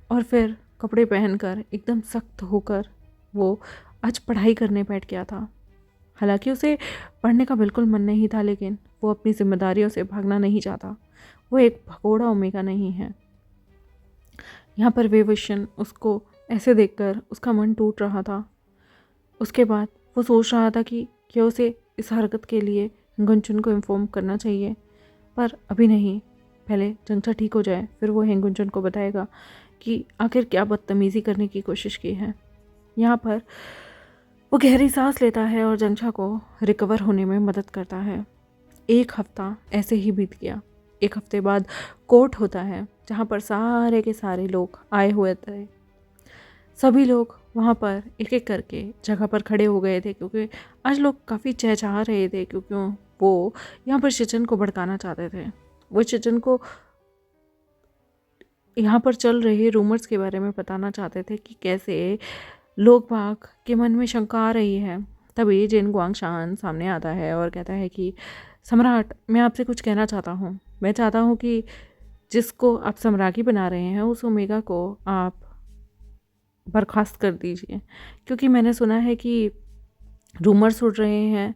और फिर कपड़े पहनकर एकदम सख्त होकर वो आज पढ़ाई करने बैठ गया था। हालांकि उसे पढ़ने का बिल्कुल मन नहीं था, लेकिन वो अपनी जिम्मेदारियों से भागना नहीं चाहता। वो एक भगोड़ा ओमेगा नहीं है। यहाँ पर वेवशन उसको ऐसे देखकर उसका मन टूट रहा था। उसके बाद वो सोच रहा था कि क्या उसे इस हरकत के लिए हेंगुनचुन को इन्फॉर्म करना चाहिए, पर अभी नहीं। पहले जंगचा ठीक हो जाए, फिर वो हेंगुनचुन को बताएगा कि आखिर क्या बदतमीज़ी करने की कोशिश की है। यहाँ पर वो गहरी सांस लेता है और जंगचा को रिकवर होने में मदद करता है। एक हफ्ता ऐसे ही बीत गया। एक हफ्ते बाद कोर्ट होता है, जहाँ पर सारे के सारे लोग आए हुए थे। सभी लोग वहाँ पर एक एक करके जगह पर खड़े हो गए थे, क्योंकि आज लोग काफ़ी चहचहा रहे थे, क्योंकि वो यहाँ पर शिचन को भड़काना चाहते थे। वो शिचन को यहाँ पर चल रहे रूमर्स के बारे में बताना चाहते थे कि कैसे लोग बाग के मन में शंका आ रही है। तभी जिन गुआंगशान सामने आता है और कहता है कि सम्राट, मैं आपसे कुछ कहना चाहता हूँ। मैं चाहता हूँ कि जिसको आप सम्राज्ञी बना रहे हैं उस ओमेगा को आप बर्खास्त कर दीजिए, क्योंकि मैंने सुना है कि रूमर्स उड़ रहे हैं।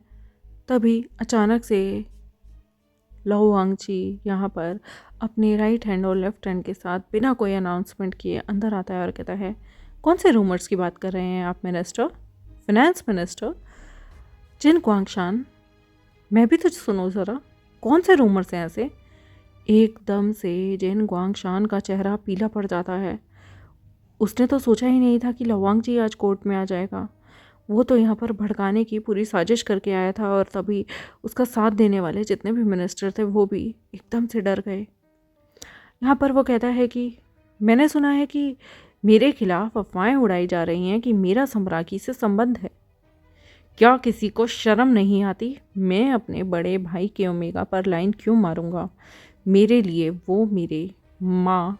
तभी अचानक से लाओ वांगची यहाँ पर अपने राइट हैंड और लेफ्ट हैंड के साथ बिना कोई अनाउंसमेंट किए अंदर आता है और कहता है, कौन से रूमर्स की बात कर रहे हैं आप मिनिस्टर, फिनेंस मिनिस्टर? जिन गुआंगशान, मैं भी तो सुनो ज़रा, कौन से रूमर्स हैं ऐसे? एकदम से जिन गुआंगशान का चेहरा पीला पड़ जाता है। उसने तो सोचा ही नहीं था कि लवांग जी आज कोर्ट में आ जाएगा। वो तो यहाँ पर भड़काने की पूरी साजिश करके आया था, और तभी उसका साथ देने वाले जितने भी मिनिस्टर थे वो भी एकदम से डर गए। यहाँ पर वो कहता है कि मैंने सुना है कि मेरे खिलाफ अफवाहें उड़ाई जा रही हैं कि मेरा सम्राज्ञी से संबंध है। क्या किसी को शर्म नहीं आती? मैं अपने बड़े भाई के ओमेगा पर लाइन क्यों मारूंगा? मेरे लिए वो मेरे माँ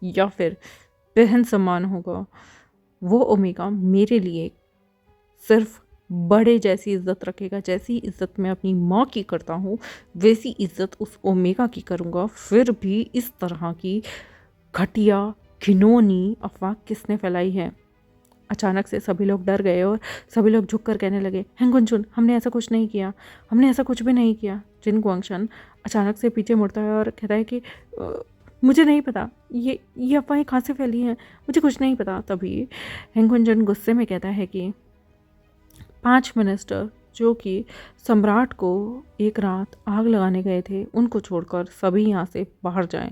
या फिर बहन समान होगा। वो ओमेगा मेरे लिए सिर्फ बड़े जैसी इज्जत रखेगा। जैसी इज्जत मैं अपनी माँ की करता हूँ, वैसी इज्जत उस ओमेगा की करूँगा। फिर भी इस तरह की घटिया घिनौनी अफवाह किसने फैलाई है? अचानक से सभी लोग डर गए और सभी लोग झुक कर कहने लगे, हेंगुनचुन, हमने ऐसा कुछ नहीं किया, हमने ऐसा कुछ भी नहीं किया। जिन गुआंगशान अचानक से पीछे मुड़ता है और कहता है कि मुझे नहीं पता, ये अफवाहें कहाँ से फैली हैं, मुझे कुछ नहीं पता। तभी हेंगुनचुन गुस्से में कहता है कि 5 मिनिस्टर जो कि सम्राट को एक रात आग लगाने गए थे, उनको छोड़कर सभी यहाँ से बाहर जाएं।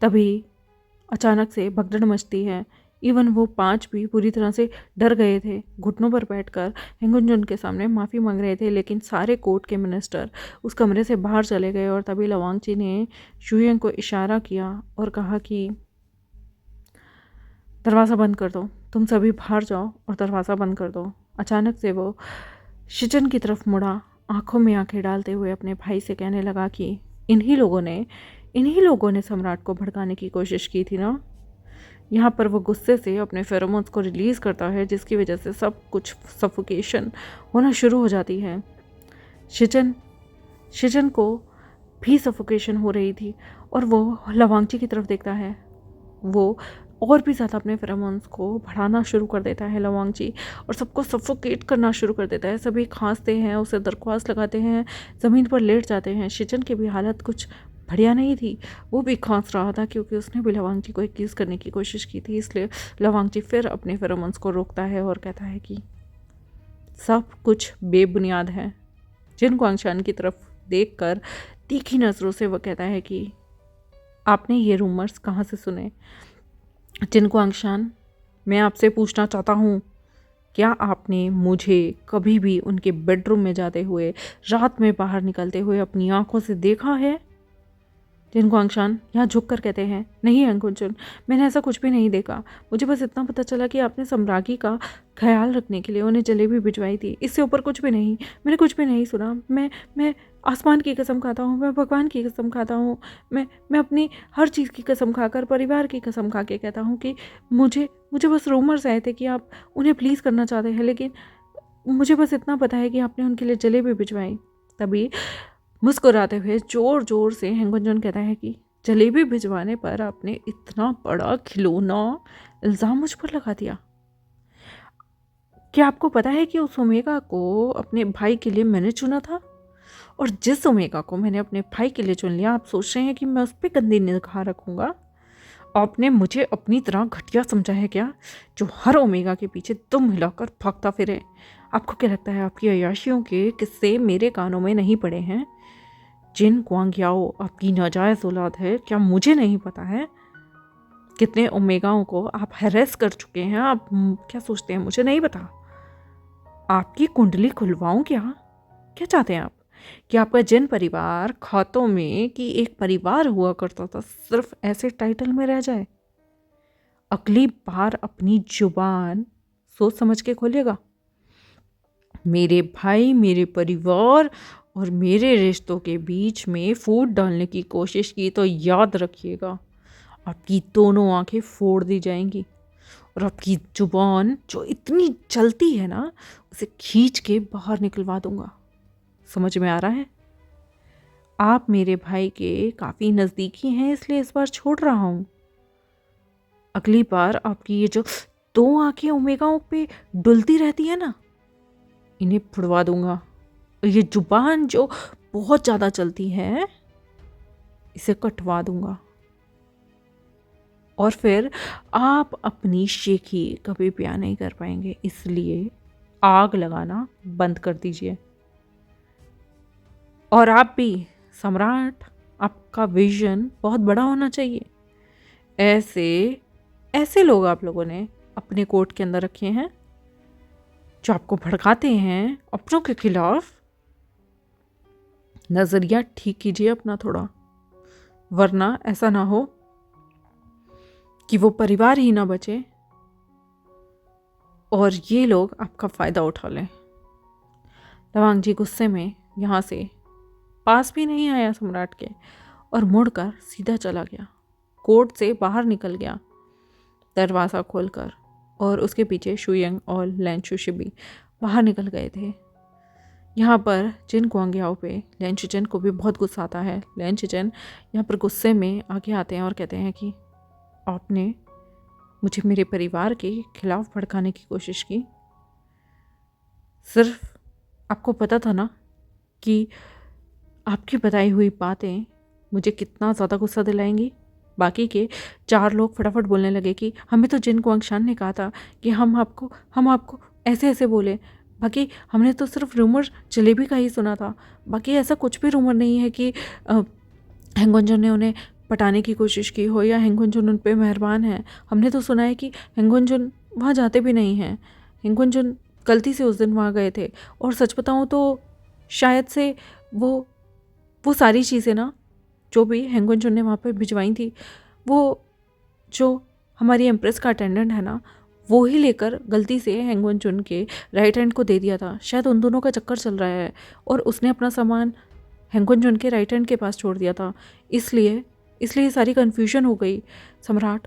तभी अचानक से भगदड़ मचती है। इवन वो 5 भी पूरी तरह से डर गए थे। घुटनों पर बैठकर हेंगुनजुन के सामने माफ़ी मांग रहे थे, लेकिन सारे कोर्ट के मिनिस्टर उस कमरे से बाहर चले गए। और तभी लवांगची ने शुयंग को इशारा किया और कहा कि दरवाज़ा बंद कर दो, तुम सभी बाहर जाओ और दरवाज़ा बंद कर दो। अचानक से वो शिचन की तरफ मुड़ा, आंखों में आंखें डालते हुए अपने भाई से कहने लगा कि इन्हीं लोगों ने सम्राट को भड़काने की कोशिश की थी ना। यहाँ पर वो गुस्से से अपने फेरोमोन्स को रिलीज़ करता है, जिसकी वजह से सब कुछ सफोकेशन होना शुरू हो जाती है। शिचन को भी सफोकेशन हो रही थी और वो लवांगची की तरफ देखता है। वो और भी ज़्यादा अपने फेरोमोन्स को बढ़ाना शुरू कर देता है लवांगची, और सबको सफोकेट करना शुरू कर देता है। सभी खांसते हैं, उसे दरख्वास्त लगाते हैं, ज़मीन पर लेट जाते हैं। शिचन की भी हालत कुछ बढ़िया नहीं थी, वो भी खांस रहा था, क्योंकि उसने भी लवांगची को एक्यूज़ करने की कोशिश की थी। इसलिए लवांगची फिर अपने फेरोमोन्स को रोकता है और कहता है कि सब कुछ बेबुनियाद है। जिन गुआंगशान की तरफ देखकर तीखी नज़रों से वो कहता है कि आपने ये रूमर्स कहाँ से सुने? जिन गुआंगशान, मैं आपसे पूछना चाहता हूँ, क्या आपने मुझे कभी भी उनके बेडरूम में जाते हुए, रात में बाहर निकलते हुए अपनी आंखों से देखा है? जिन गुआंगशान यहाँ झुक कर कहते हैं, नहीं हेंगुनचुन, मैंने ऐसा कुछ भी नहीं देखा। मुझे बस इतना पता चला कि आपने सम्राज्ञी का ख्याल रखने के लिए उन्हें जलेबी भिजवाई थी, इससे ऊपर कुछ भी नहीं। मैंने कुछ भी नहीं सुना। मैं आसमान की कसम खाता हूँ, मैं भगवान की कसम खाता हूँ, मैं अपनी हर चीज़ की कसम खाकर, परिवार की कसम खा के कहता हूँ कि मुझे बस रूमर्स आए थे कि आप उन्हें प्लीज़ करना चाहते हैं, लेकिन मुझे बस इतना पता है कि आपने उनके लिए जलेबी भिजवाई। तभी मुस्कुराते हुए जोर जोर से हेंगुनजुन कहता है कि जलेबी भिजवाने पर आपने इतना बड़ा खिलौना इल्ज़ाम मुझ पर लगा दिया। क्या आपको पता है कि उस ओमेगा को अपने भाई के लिए मैंने चुना था, और जिस ओमेगा को मैंने अपने भाई के लिए चुन लिया, आप सोच रहे हैं कि मैं उस पर गंदी निगाह रखूँगा? आपने मुझे अपनी तरह घटिया समझा है क्या, जो हर ओमेगा के पीछे दुम हिलाकर भागता फिरे? आपको क्या लगता है आपकी अय्याशियों के किस्से मेरे कानों में नहीं पड़े हैं? जिन क्वांग आपकी नाजायज़ औलाद है, क्या मुझे नहीं पता है? कितने ओमेगाओं को आप हैरेस कर चुके हैं? आप क्या सोचते हैं मुझे नहीं पता? आपकी कुंडली खुलवाऊं क्या? क्या चाहते हैं आप कि आपका जिन परिवार खातों में कि एक परिवार हुआ करता था सिर्फ ऐसे टाइटल में रह जाए? अगली बार अपनी जुबान सोच समझ के खोलिएगा। मेरे भाई, मेरे परिवार और मेरे रिश्तों के बीच में फूट डालने की कोशिश की तो याद रखिएगा, आपकी दोनों आंखें फोड़ दी जाएंगी और आपकी जुबान जो इतनी चलती है ना, उसे खींच के बाहर निकलवा दूंगा। समझ में आ रहा है? आप मेरे भाई के काफ़ी नज़दीकी हैं, इसलिए इस बार छोड़ रहा हूँ। अगली बार आपकी ये जो दो आंखें ओमेगाओं पे डुलती रहती है ना, इन्हें फुड़वा दूंगा। और ये जुबान जो बहुत ज़्यादा चलती है, इसे कटवा दूंगा। और फिर आप अपनी शेखी कभी बयान नहीं कर पाएंगे, इसलिए आग लगाना बंद कर दीजिए। और आप भी सम्राट, आपका विजन बहुत बड़ा होना चाहिए। ऐसे ऐसे लोग आप लोगों ने अपने कोर्ट के अंदर रखे हैं जो आपको भड़काते हैं अपनों के खिलाफ। नज़रिया ठीक कीजिए अपना थोड़ा, वरना ऐसा ना हो कि वो परिवार ही ना बचे और ये लोग आपका फ़ायदा उठा लें। लवांग जी गुस्से में यहाँ से पास भी नहीं आया सम्राट के और मुड़कर सीधा चला गया, कोर्ट से बाहर निकल गया दरवाज़ा खोलकर। और उसके पीछे शुयंग और लैन शुशिबी बाहर निकल गए थे। यहाँ पर जिन क्वांग्याओ पे लैन शिचन को भी बहुत गुस्सा आता है। लैन शिचन यहाँ पर गुस्से में आगे आते हैं और कहते हैं कि आपने मुझे मेरे परिवार के खिलाफ भड़काने की कोशिश की। सिर्फ आपको पता था ना कि आपकी बताई हुई बातें मुझे कितना ज़्यादा गुस्सा दिलाएंगी। बाकी के 4 लोग फटाफट बोलने लगे कि हमें तो जिन क्वांगशान ने कहा था कि हम आपको ऐसे ऐसे बोले। बाकी हमने तो सिर्फ रूमर जलेबी का ही सुना था। बाकी ऐसा कुछ भी रूमर नहीं है कि हेंगोंजन ने उन्हें पटाने की कोशिश की हो या हेंगोंजन उन पे मेहरबान है। हमने तो सुना है कि हेंगोंजन वहाँ जाते भी नहीं हैं। हेंगोंजन गलती से उस दिन वहाँ गए थे। और सच बताऊँ तो शायद से वो सारी चीज़ें ना जो भी हेंगोंजन ने वहाँ पर भिजवाई थी, वो जो हमारी एम्प्रेस का अटेंडेंट है ना, वो ही लेकर गलती से हेंगोंजन के राइट हैंड को दे दिया था। शायद उन दोनों का चक्कर चल रहा है और उसने अपना सामान हेंगोंजन के राइट हैंड के पास छोड़ दिया था। इसलिए सारी कन्फ्यूजन हो गई। सम्राट,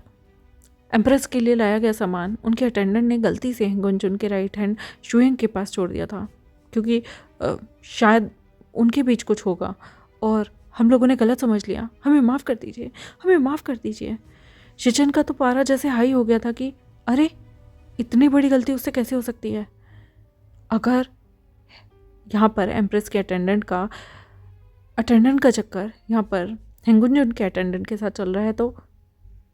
एम्प्रेस के लिए लाया गया सामान उनके अटेंडेंट ने गलती से हेंगोंजन के राइट हैंड शुयंग के पास छोड़ दिया था, क्योंकि शायद उनके बीच कुछ होगा और हम लोगों ने गलत समझ लिया। हमें माफ़ कर दीजिए, हमें माफ़ कर दीजिए। शिचन का तो पारा जैसे हाई हो गया था कि अरे इतनी बड़ी गलती उससे कैसे हो सकती है। अगर यहाँ पर एम्प्रेस के अटेंडेंट का चक्कर यहाँ पर हेंगुंजन के अटेंडेंट के साथ चल रहा है, तो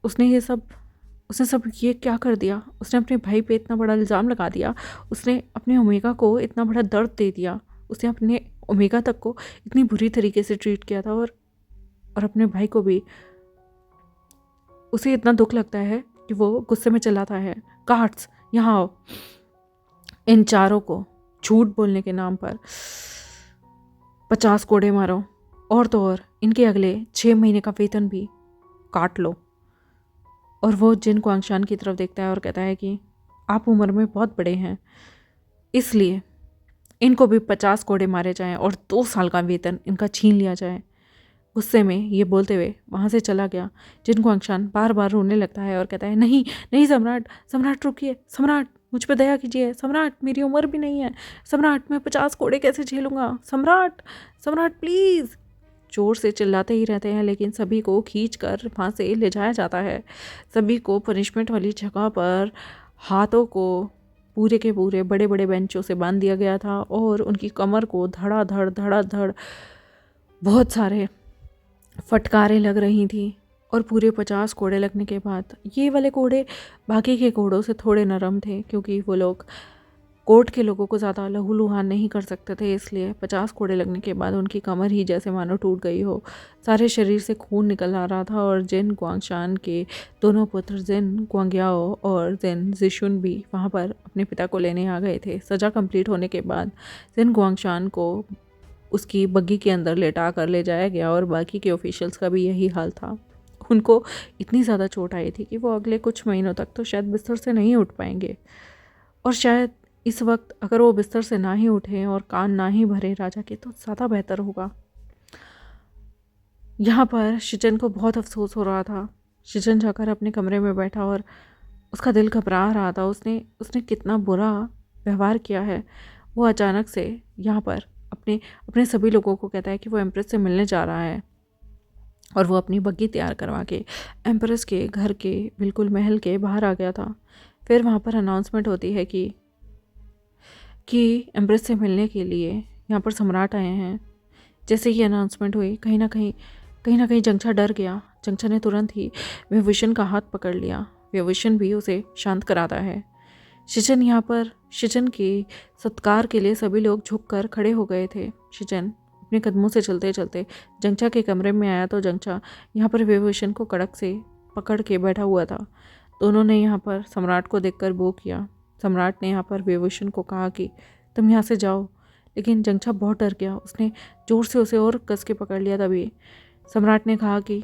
उसने सब ये क्या कर दिया। उसने अपने भाई पे इतना बड़ा इल्ज़ाम लगा दिया, उसने अपने ओमेगा को इतना बड़ा दर्द दे दिया, उसने अपने ओमेगा तक को इतनी बुरी तरीके से ट्रीट किया था और अपने भाई को भी। उसे इतना दुख लगता है कि वो गुस्से में चिल्लाता है, गार्ड्स यहाँ आओ, इन चारों को झूठ बोलने के नाम पर 50 कोड़े मारो और तो और इनके अगले 6 महीने का वेतन भी काट लो। और वो जिन क्वांगशान की तरफ देखता है और कहता है कि आप उम्र में बहुत बड़े हैं, इसलिए इनको भी 50 कोड़े मारे जाएं और 2 साल का वेतन इनका छीन लिया जाए। गुस्से में ये बोलते हुए वहाँ से चला गया। जिन क्वांगशान बार बार रोने लगता है और कहता है, नहीं नहीं सम्राट रुकिए, सम्राट मुझ पर दया कीजिए, सम्राट मेरी उम्र भी नहीं है, सम्राट मैं 50 कोड़े कैसे झेलूँगा, सम्राट प्लीज़। जोर से चिल्लाते ही रहते हैं, लेकिन सभी को खींच कर वहाँ से ले जाया जाता है। सभी को पनिशमेंट वाली जगह पर हाथों को पूरे के पूरे बड़े बड़े बेंचों से बांध दिया गया था और उनकी कमर को धड़ाधड़ धड़ाधड़ बहुत सारे फटकारें लग रही थी। और पूरे 50 कोड़े लगने के बाद, ये वाले कोड़े बाकी के कोड़ों से थोड़े नरम थे क्योंकि वो लोग कोर्ट के लोगों को ज़्यादा लहूलुहान नहीं कर सकते थे, इसलिए 50 कोड़े लगने के बाद उनकी कमर ही जैसे मानो टूट गई हो। सारे शरीर से खून निकल आ रहा था और जिन गुआंगशान के दोनों पुत्र जिन गुआंग्याओ और जिन जिशुन भी वहाँ पर अपने पिता को लेने आ गए थे। सज़ा कंप्लीट होने के बाद जिन गुआंगशान को उसकी बग्गी के अंदर लेटा कर ले जाया गया और बाकी के ऑफिशियल्स का भी यही हाल था। उनको इतनी ज़्यादा चोट आई थी कि वो अगले कुछ महीनों तक तो शायद बिस्तर से नहीं उठ पाएंगे। और शायद इस वक्त अगर वो बिस्तर से ना ही उठें और कान ना ही भरे राजा के तो ज़्यादा बेहतर होगा। यहाँ पर शिजन को बहुत अफसोस हो रहा था। शिजन जाकर अपने कमरे में बैठा और उसका दिल घबरा रहा था। उसने कितना बुरा व्यवहार किया है। वो अचानक से यहाँ पर अपने सभी लोगों को कहता है कि वो एम्प्रेस से मिलने जा रहा है और वो अपनी बग्गी तैयार करवा के एम्प्रेस के घर के बिल्कुल महल के बाहर आ गया था। फिर वहाँ पर अनाउंसमेंट होती है कि एम्प्रेस से मिलने के लिए यहाँ पर सम्राट आए हैं। जैसे ही अनाउंसमेंट हुई, कहीं ना कहीं जंगछा डर गया। जंगछा ने तुरंत ही विभूषण का हाथ पकड़ लिया। विभूषण भी उसे शांत कराता है। शिजन के सत्कार के लिए सभी लोग झुककर खड़े हो गए थे। शिजन अपने कदमों से चलते चलते जंगछा के कमरे में आया तो जंगछा यहाँ पर विभूषण को कड़क से पकड़ के बैठा हुआ था। दोनों ने यहाँ पर सम्राट को देखकर बो किया। सम्राट ने यहाँ पर विभूषण को कहा कि तुम यहाँ से जाओ, लेकिन जंगछा बहुत डर गया। उसने ज़ोर से उसे और कस के पकड़ लिया। तभी सम्राट ने कहा कि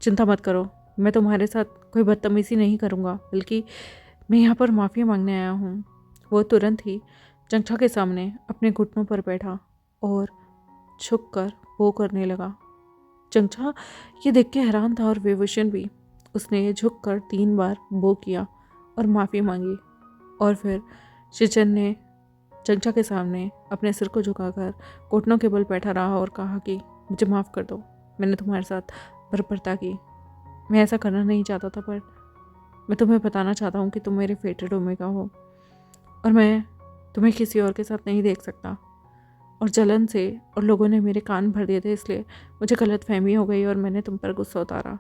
चिंता मत करो, मैं तुम्हारे साथ कोई बदतमीज़ी नहीं करूँगा, बल्कि मैं यहाँ पर माफ़ी मांगने आया हूँ। वो तुरंत ही जंगछा के सामने अपने घुटनों पर बैठा और झुक कर वो करने लगा। जंगछा ये देख के हैरान था और विभूषण भी। उसने झुक कर 3 बार वो किया और माफ़ी मांगी। और फिर शिजन ने जंगछा के सामने अपने सिर को झुकाकर घुटनों के बल बैठा रहा और कहा कि मुझे माफ़ कर दो, मैंने तुम्हारे साथ बर्बरता की। मैं ऐसा करना नहीं चाहता था, पर मैं तुम्हें बताना चाहता हूँ कि तुम मेरे फेटेड ओमेगा हो और मैं तुम्हें किसी और के साथ नहीं देख सकता। और जलन से और लोगों ने मेरे कान भर दिए थे, इसलिए मुझे गलतफहमी हो गई और मैंने तुम पर गुस्सा उतारा।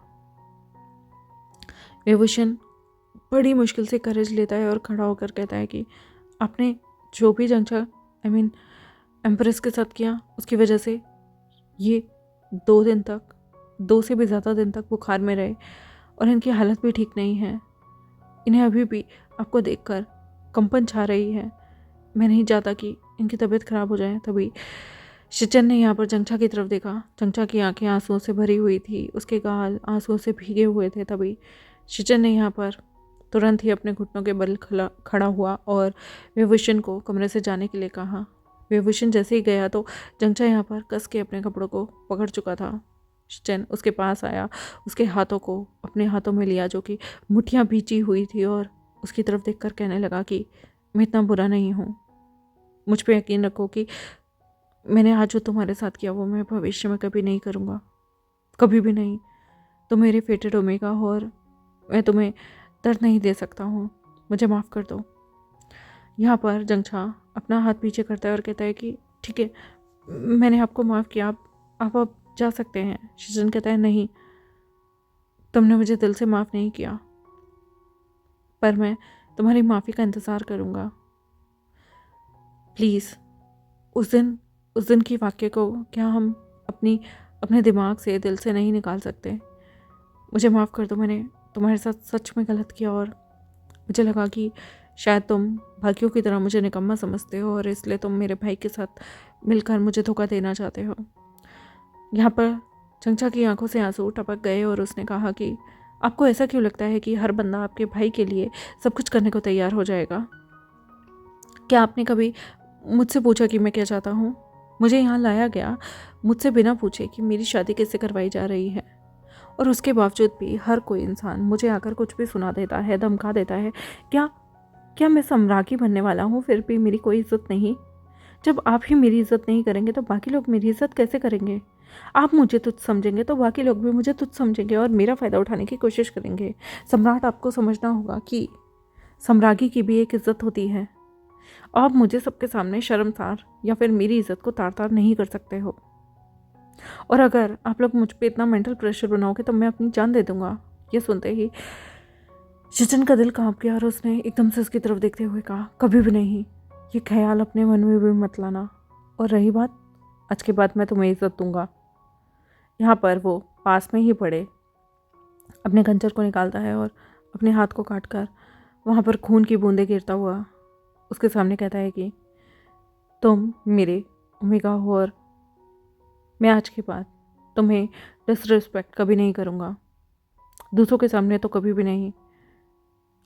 विभूषण बड़ी मुश्किल से करेज लेता है और खड़ा होकर कहता है कि आपने जो भी जंगछा एम्प्रेस के साथ किया, उसकी वजह से ये 2 दिन तक, 2 से भी ज़्यादा दिन तक बुखार में रहे और इनकी हालत भी ठीक नहीं है। इन्हें अभी भी आपको देखकर कंपन छा रही है। मैं नहीं चाहता कि इनकी तबीयत खराब हो जाए। तभी शिजन ने यहाँ पर जंगछा की तरफ देखा। जंगछा की आंखें आंसुओं से भरी हुई थी, उसके गाल आंसुओं से भीगे हुए थे। तभी शिजन ने यहाँ पर तुरंत ही अपने घुटनों के बल खड़ा हुआ और विभूषण को कमरे से जाने के लिए कहा। विभूषण जैसे ही गया तो जंगछा यहाँ पर कस के अपने कपड़ों को पकड़ चुका था। शिजन उसके पास आया, उसके हाथों को अपने हाथों में लिया जो कि मुट्ठियाँ भींची हुई थी और उसकी तरफ देखकर कहने लगा कि मैं इतना बुरा नहीं हूँ। मुझ पे यकीन रखो कि मैंने आज जो तुम्हारे साथ किया वो मैं भविष्य में कभी नहीं करूँगा, कभी भी नहीं। तुम मेरे फेटेड ओमेगा हो और मैं तुम्हें दर्द नहीं दे सकता हूँ, मुझे माफ़ कर दो। यहाँ पर जंगछा अपना हाथ पीछे करता है और कहता है कि ठीक है, मैंने आपको माफ़ किया, आप अब जा सकते हैं। शिजन कहता है नहीं, तुमने मुझे दिल से माफ़ नहीं किया, पर मैं तुम्हारी माफ़ी का इंतज़ार करूँगा। प्लीज़ उस दिन की वाक्य को क्या हम अपने दिमाग से, दिल से नहीं निकाल सकते। मुझे माफ़ कर दो, मैंने तुम्हारे साथ सच में गलत किया और मुझे लगा कि शायद तुम बाकियों की तरह मुझे निकम्मा समझते हो और इसलिए तुम मेरे भाई के साथ मिलकर मुझे धोखा देना चाहते हो। यहाँ पर जंगछा की आंखों से आंसू टपक गए और उसने कहा कि आपको ऐसा क्यों लगता है कि हर बंदा आपके भाई के लिए सब कुछ करने को तैयार हो जाएगा? क्या आपने कभी मुझसे पूछा कि मैं क्या चाहता हूँ? मुझे यहाँ लाया गया मुझसे बिना पूछे कि मेरी शादी कैसे करवाई जा रही है, और उसके बावजूद भी हर कोई इंसान मुझे आकर कुछ भी सुना देता है, धमका देता है। क्या मैं सम्राज्ञी बनने वाला हूँ फिर भी मेरी कोई इज्जत नहीं? जब आप ही मेरी इज्जत नहीं करेंगे तो बाकी लोग मेरी इज्जत कैसे करेंगे? आप मुझे तुच्छ समझेंगे तो बाकी लोग भी मुझे तुच्छ समझेंगे और मेरा फ़ायदा उठाने की कोशिश करेंगे। सम्राट, आपको समझना होगा कि सम्राज्ञी की भी एक इज्जत होती है। आप मुझे सबके सामने शर्मसार या फिर मेरी इज्जत को तार तार नहीं कर सकते हो, और अगर आप लोग मुझ पे इतना मेंटल प्रेशर बनाओगे तो मैं अपनी जान दे दूंगा। ये सुनते ही सचिन का दिल कांप गया और उसने एकदम से उसकी तरफ देखते हुए कहा, कभी भी नहीं, ये ख्याल अपने मन में भी मत लाना, और रही बात, आज के बाद मैं तुम्हें इज्जत दूंगा। यहाँ पर वो पास में ही पड़े अपने खंजर को निकालता है और अपने हाथ को काट कर वहाँ पर खून की बूंदें गिरता हुआ उसके सामने कहता है कि तुम मेरे ओमेगा हो और मैं आज के बाद तुम्हें डिसरिस्पेक्ट कभी नहीं करूँगा, दूसरों के सामने तो कभी भी नहीं।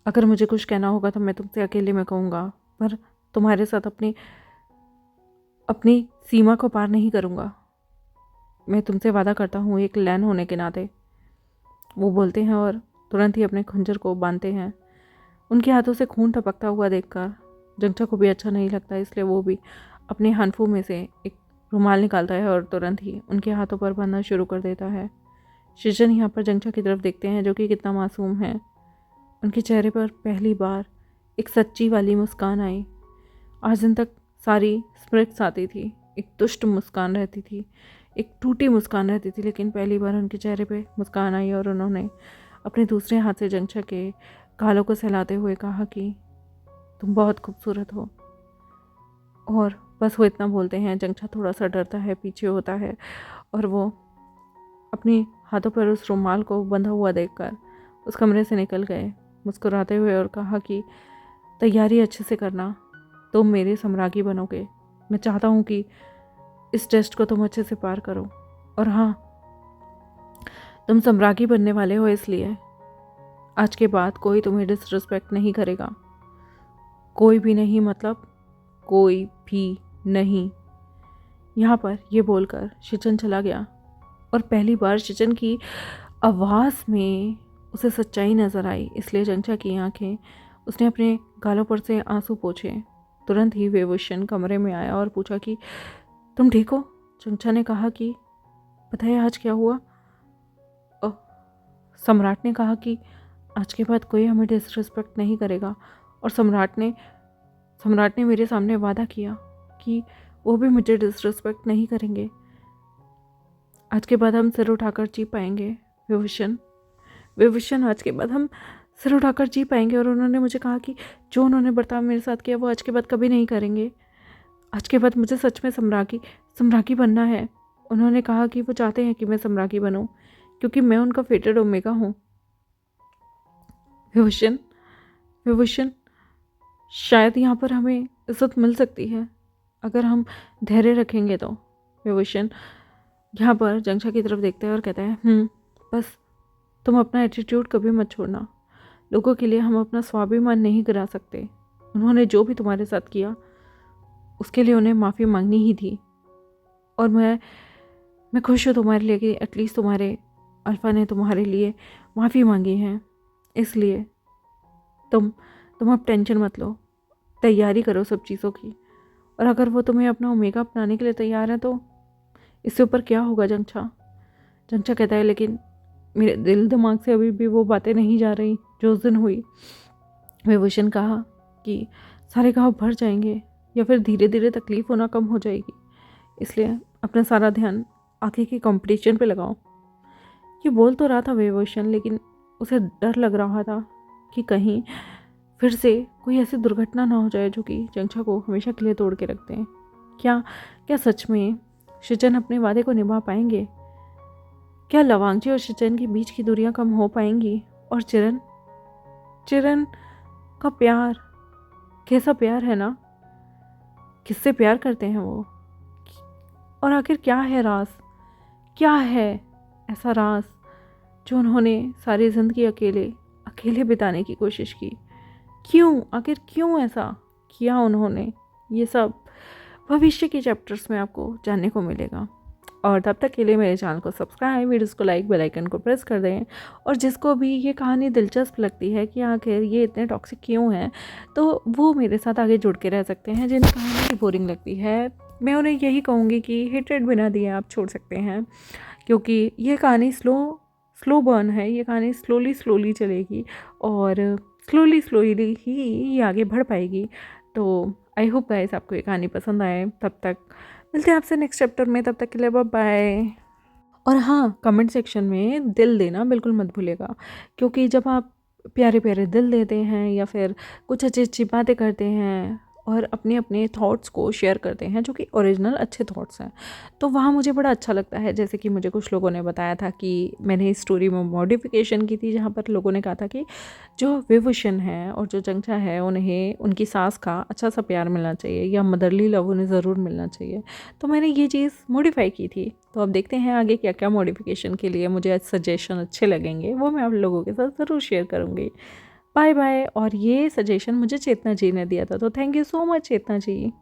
अगर मुझे कुछ कहना होगा तो मैं तुमसे अकेले में कहूँगा, पर तुम्हारे साथ अपनी सीमा को पार नहीं करूँगा। मैं तुमसे वादा करता हूँ एक लैन होने के नाते। वो बोलते हैं और तुरंत ही अपने खंजर को बांधते हैं। उनके हाथों से खून टपकता हुआ देखकर जंगचा को भी अच्छा नहीं लगता, इसलिए वो भी अपने हनफों में से एक रुमाल निकालता है और तुरंत ही उनके हाथों पर बांधना शुरू कर देता है। सृजन यहाँ पर जंगचा की तरफ देखते हैं जो कि कितना मासूम है। उनके चेहरे पर पहली बार एक सच्ची वाली मुस्कान आई। आज दिन तक सारी स्प्रिट्स आती थी, एक दुष्ट मुस्कान रहती थी, एक टूटी मुस्कान रहती थी, लेकिन पहली बार उनके चेहरे पे मुस्कान आई और उन्होंने अपने दूसरे हाथ से जंगचा के गालों को सहलाते हुए कहा कि तुम बहुत खूबसूरत हो। और बस वो इतना बोलते हैं, जंगचा थोड़ा सा डरता है, पीछे होता है और वो अपनी हाथों पर उस रुमाल को बंधा हुआ देखकर उस कमरे से निकल गए मुस्कुराते हुए और कहा कि तैयारी अच्छे से करना, तुम मेरे सम्राज्ञी बनोगे। मैं चाहता हूँ कि इस टेस्ट को तुम अच्छे से पार करो, और हाँ, तुम सम्राज्ञी बनने वाले हो, इसलिए आज के बाद कोई तुम्हें डिसरिस्पेक्ट नहीं करेगा। कोई भी नहीं, मतलब कोई भी नहीं। यहाँ पर ये बोलकर शिचन चला गया और पहली बार शिचन की आवाज़ में उसे सच्चाई नज़र आई, इसलिए जंगचा की आंखें, उसने अपने गालों पर से आंसू पोंछे। तुरंत ही विभूषण कमरे में आया और पूछा कि तुम ठीक हो? जंगचा ने कहा कि पता है आज क्या हुआ? सम्राट ने कहा कि आज के बाद कोई हमें डिसरिस्पेक्ट नहीं करेगा, और सम्राट ने मेरे सामने वादा किया कि वो भी मुझे डिसरिस्पेक्ट नहीं करेंगे। आज के बाद हम सिर उठाकर जी पाएंगे विभूषण, आज के बाद हम सिर उठाकर जी पाएंगे। और उन्होंने मुझे कहा कि जो उन्होंने बर्ताव मेरे साथ किया वो आज के बाद कभी नहीं करेंगे। आज के बाद मुझे सच में सम्राज्ञी बनना है। उन्होंने कहा कि वो चाहते हैं कि मैं सम्राज्ञी बनूं क्योंकि मैं उनका फेटेड ओमेगा हूँ। विभूषण, शायद यहाँ पर हमें इज्जत मिल सकती है अगर हम धैर्य रखेंगे तो। विभूषण यहाँ पर जंगचा की तरफ देखता है और कहता है बस तुम अपना एटीट्यूड कभी मत छोड़ना। लोगों के लिए हम अपना स्वाभिमान नहीं गिरा सकते। उन्होंने जो भी तुम्हारे साथ किया उसके लिए उन्हें माफ़ी मांगनी ही थी, और मैं खुश हूँ तुम्हारे लिए कि एटलीस्ट तुम्हारे अल्फा ने तुम्हारे लिए माफ़ी मांगी है। इसलिए तुम अब टेंशन मत लो, तैयारी करो सब चीज़ों की, और अगर वो तुम्हें अपना ओमेगा अपनाने के लिए तैयार है तो इससे ऊपर क्या होगा। जंगचा कहता है लेकिन मेरे दिल दिमाग से अभी भी वो बातें नहीं जा रही जो उस दिन हुई। विभूषण कहा कि सारे घाव भर जाएंगे या फिर धीरे धीरे तकलीफ होना कम हो जाएगी, इसलिए अपना सारा ध्यान आगे के कंपटीशन पे लगाओ। ये बोल तो रहा था विभूषण, लेकिन उसे डर लग रहा था कि कहीं फिर से कोई ऐसी दुर्घटना ना हो जाए जो कि जंगचा को हमेशा के लिए तोड़ के रख दें। क्या सच में शिचन अपने वादे को निभा पाएंगे? क्या लवांगजी और शिचन के बीच की दूरियां कम हो पाएंगी? और चिरन का प्यार, कैसा प्यार है ना, किससे प्यार करते हैं वो, और आखिर क्या है राज, क्या है ऐसा राज जो उन्होंने सारी ज़िंदगी अकेले बिताने की कोशिश की? आखिर क्यों ऐसा किया उन्होंने? ये सब भविष्य के चैप्टर्स में आपको जानने को मिलेगा। और तब तक के लिए मेरे चैनल को सब्सक्राइब, वीडियोस को लाइक, बेल आइकन को प्रेस कर दें। और जिसको भी ये कहानी दिलचस्प लगती है कि आखिर ये इतने टॉक्सिक क्यों हैं, तो वो मेरे साथ आगे जुड़ के रह सकते हैं। जिन्हें कहानी बोरिंग लगती है, मैं उन्हें यही कहूँगी कि हेट्रेड बिना दिए आप छोड़ सकते हैं, क्योंकि ये कहानी स्लो बर्न है। ये कहानी स्लोली चलेगी और स्लोली ही ये आगे बढ़ पाएगी। तो आई होप गाइस आपको ये कहानी पसंद आए। तब तक मिलते हैं आपसे नेक्स्ट चैप्टर में, तब तक के लिए बाय बाय। और हाँ, कमेंट सेक्शन में दिल देना बिल्कुल मत भूलिएगा, क्योंकि जब आप प्यारे प्यारे दिल देते हैं या फिर कुछ अच्छी अच्छी बातें करते हैं और अपने अपने थॉट्स को शेयर करते हैं जो कि ओरिजिनल अच्छे थॉट्स हैं, तो वहाँ मुझे बड़ा अच्छा लगता है। जैसे कि मुझे कुछ लोगों ने बताया था कि मैंने इस स्टोरी में मॉडिफिकेशन की थी, जहाँ पर लोगों ने कहा था कि जो विभूषण है और जो जंगचा है उन्हें उनकी सास का अच्छा सा प्यार मिलना चाहिए या मदरली लव उन्हें ज़रूर मिलना चाहिए। तो मैंने ये चीज़ मॉडिफाई की थी। तो अब देखते हैं आगे क्या क्या मॉडिफिकेशन के लिए मुझे सजेशन अच्छे लगेंगे, वो मैं आप लोगों के साथ ज़रूर शेयर करूँगी। Bye bye. और ये सजेशन मुझे चेतना जी ने दिया था, तो thank you so much Chetna ji.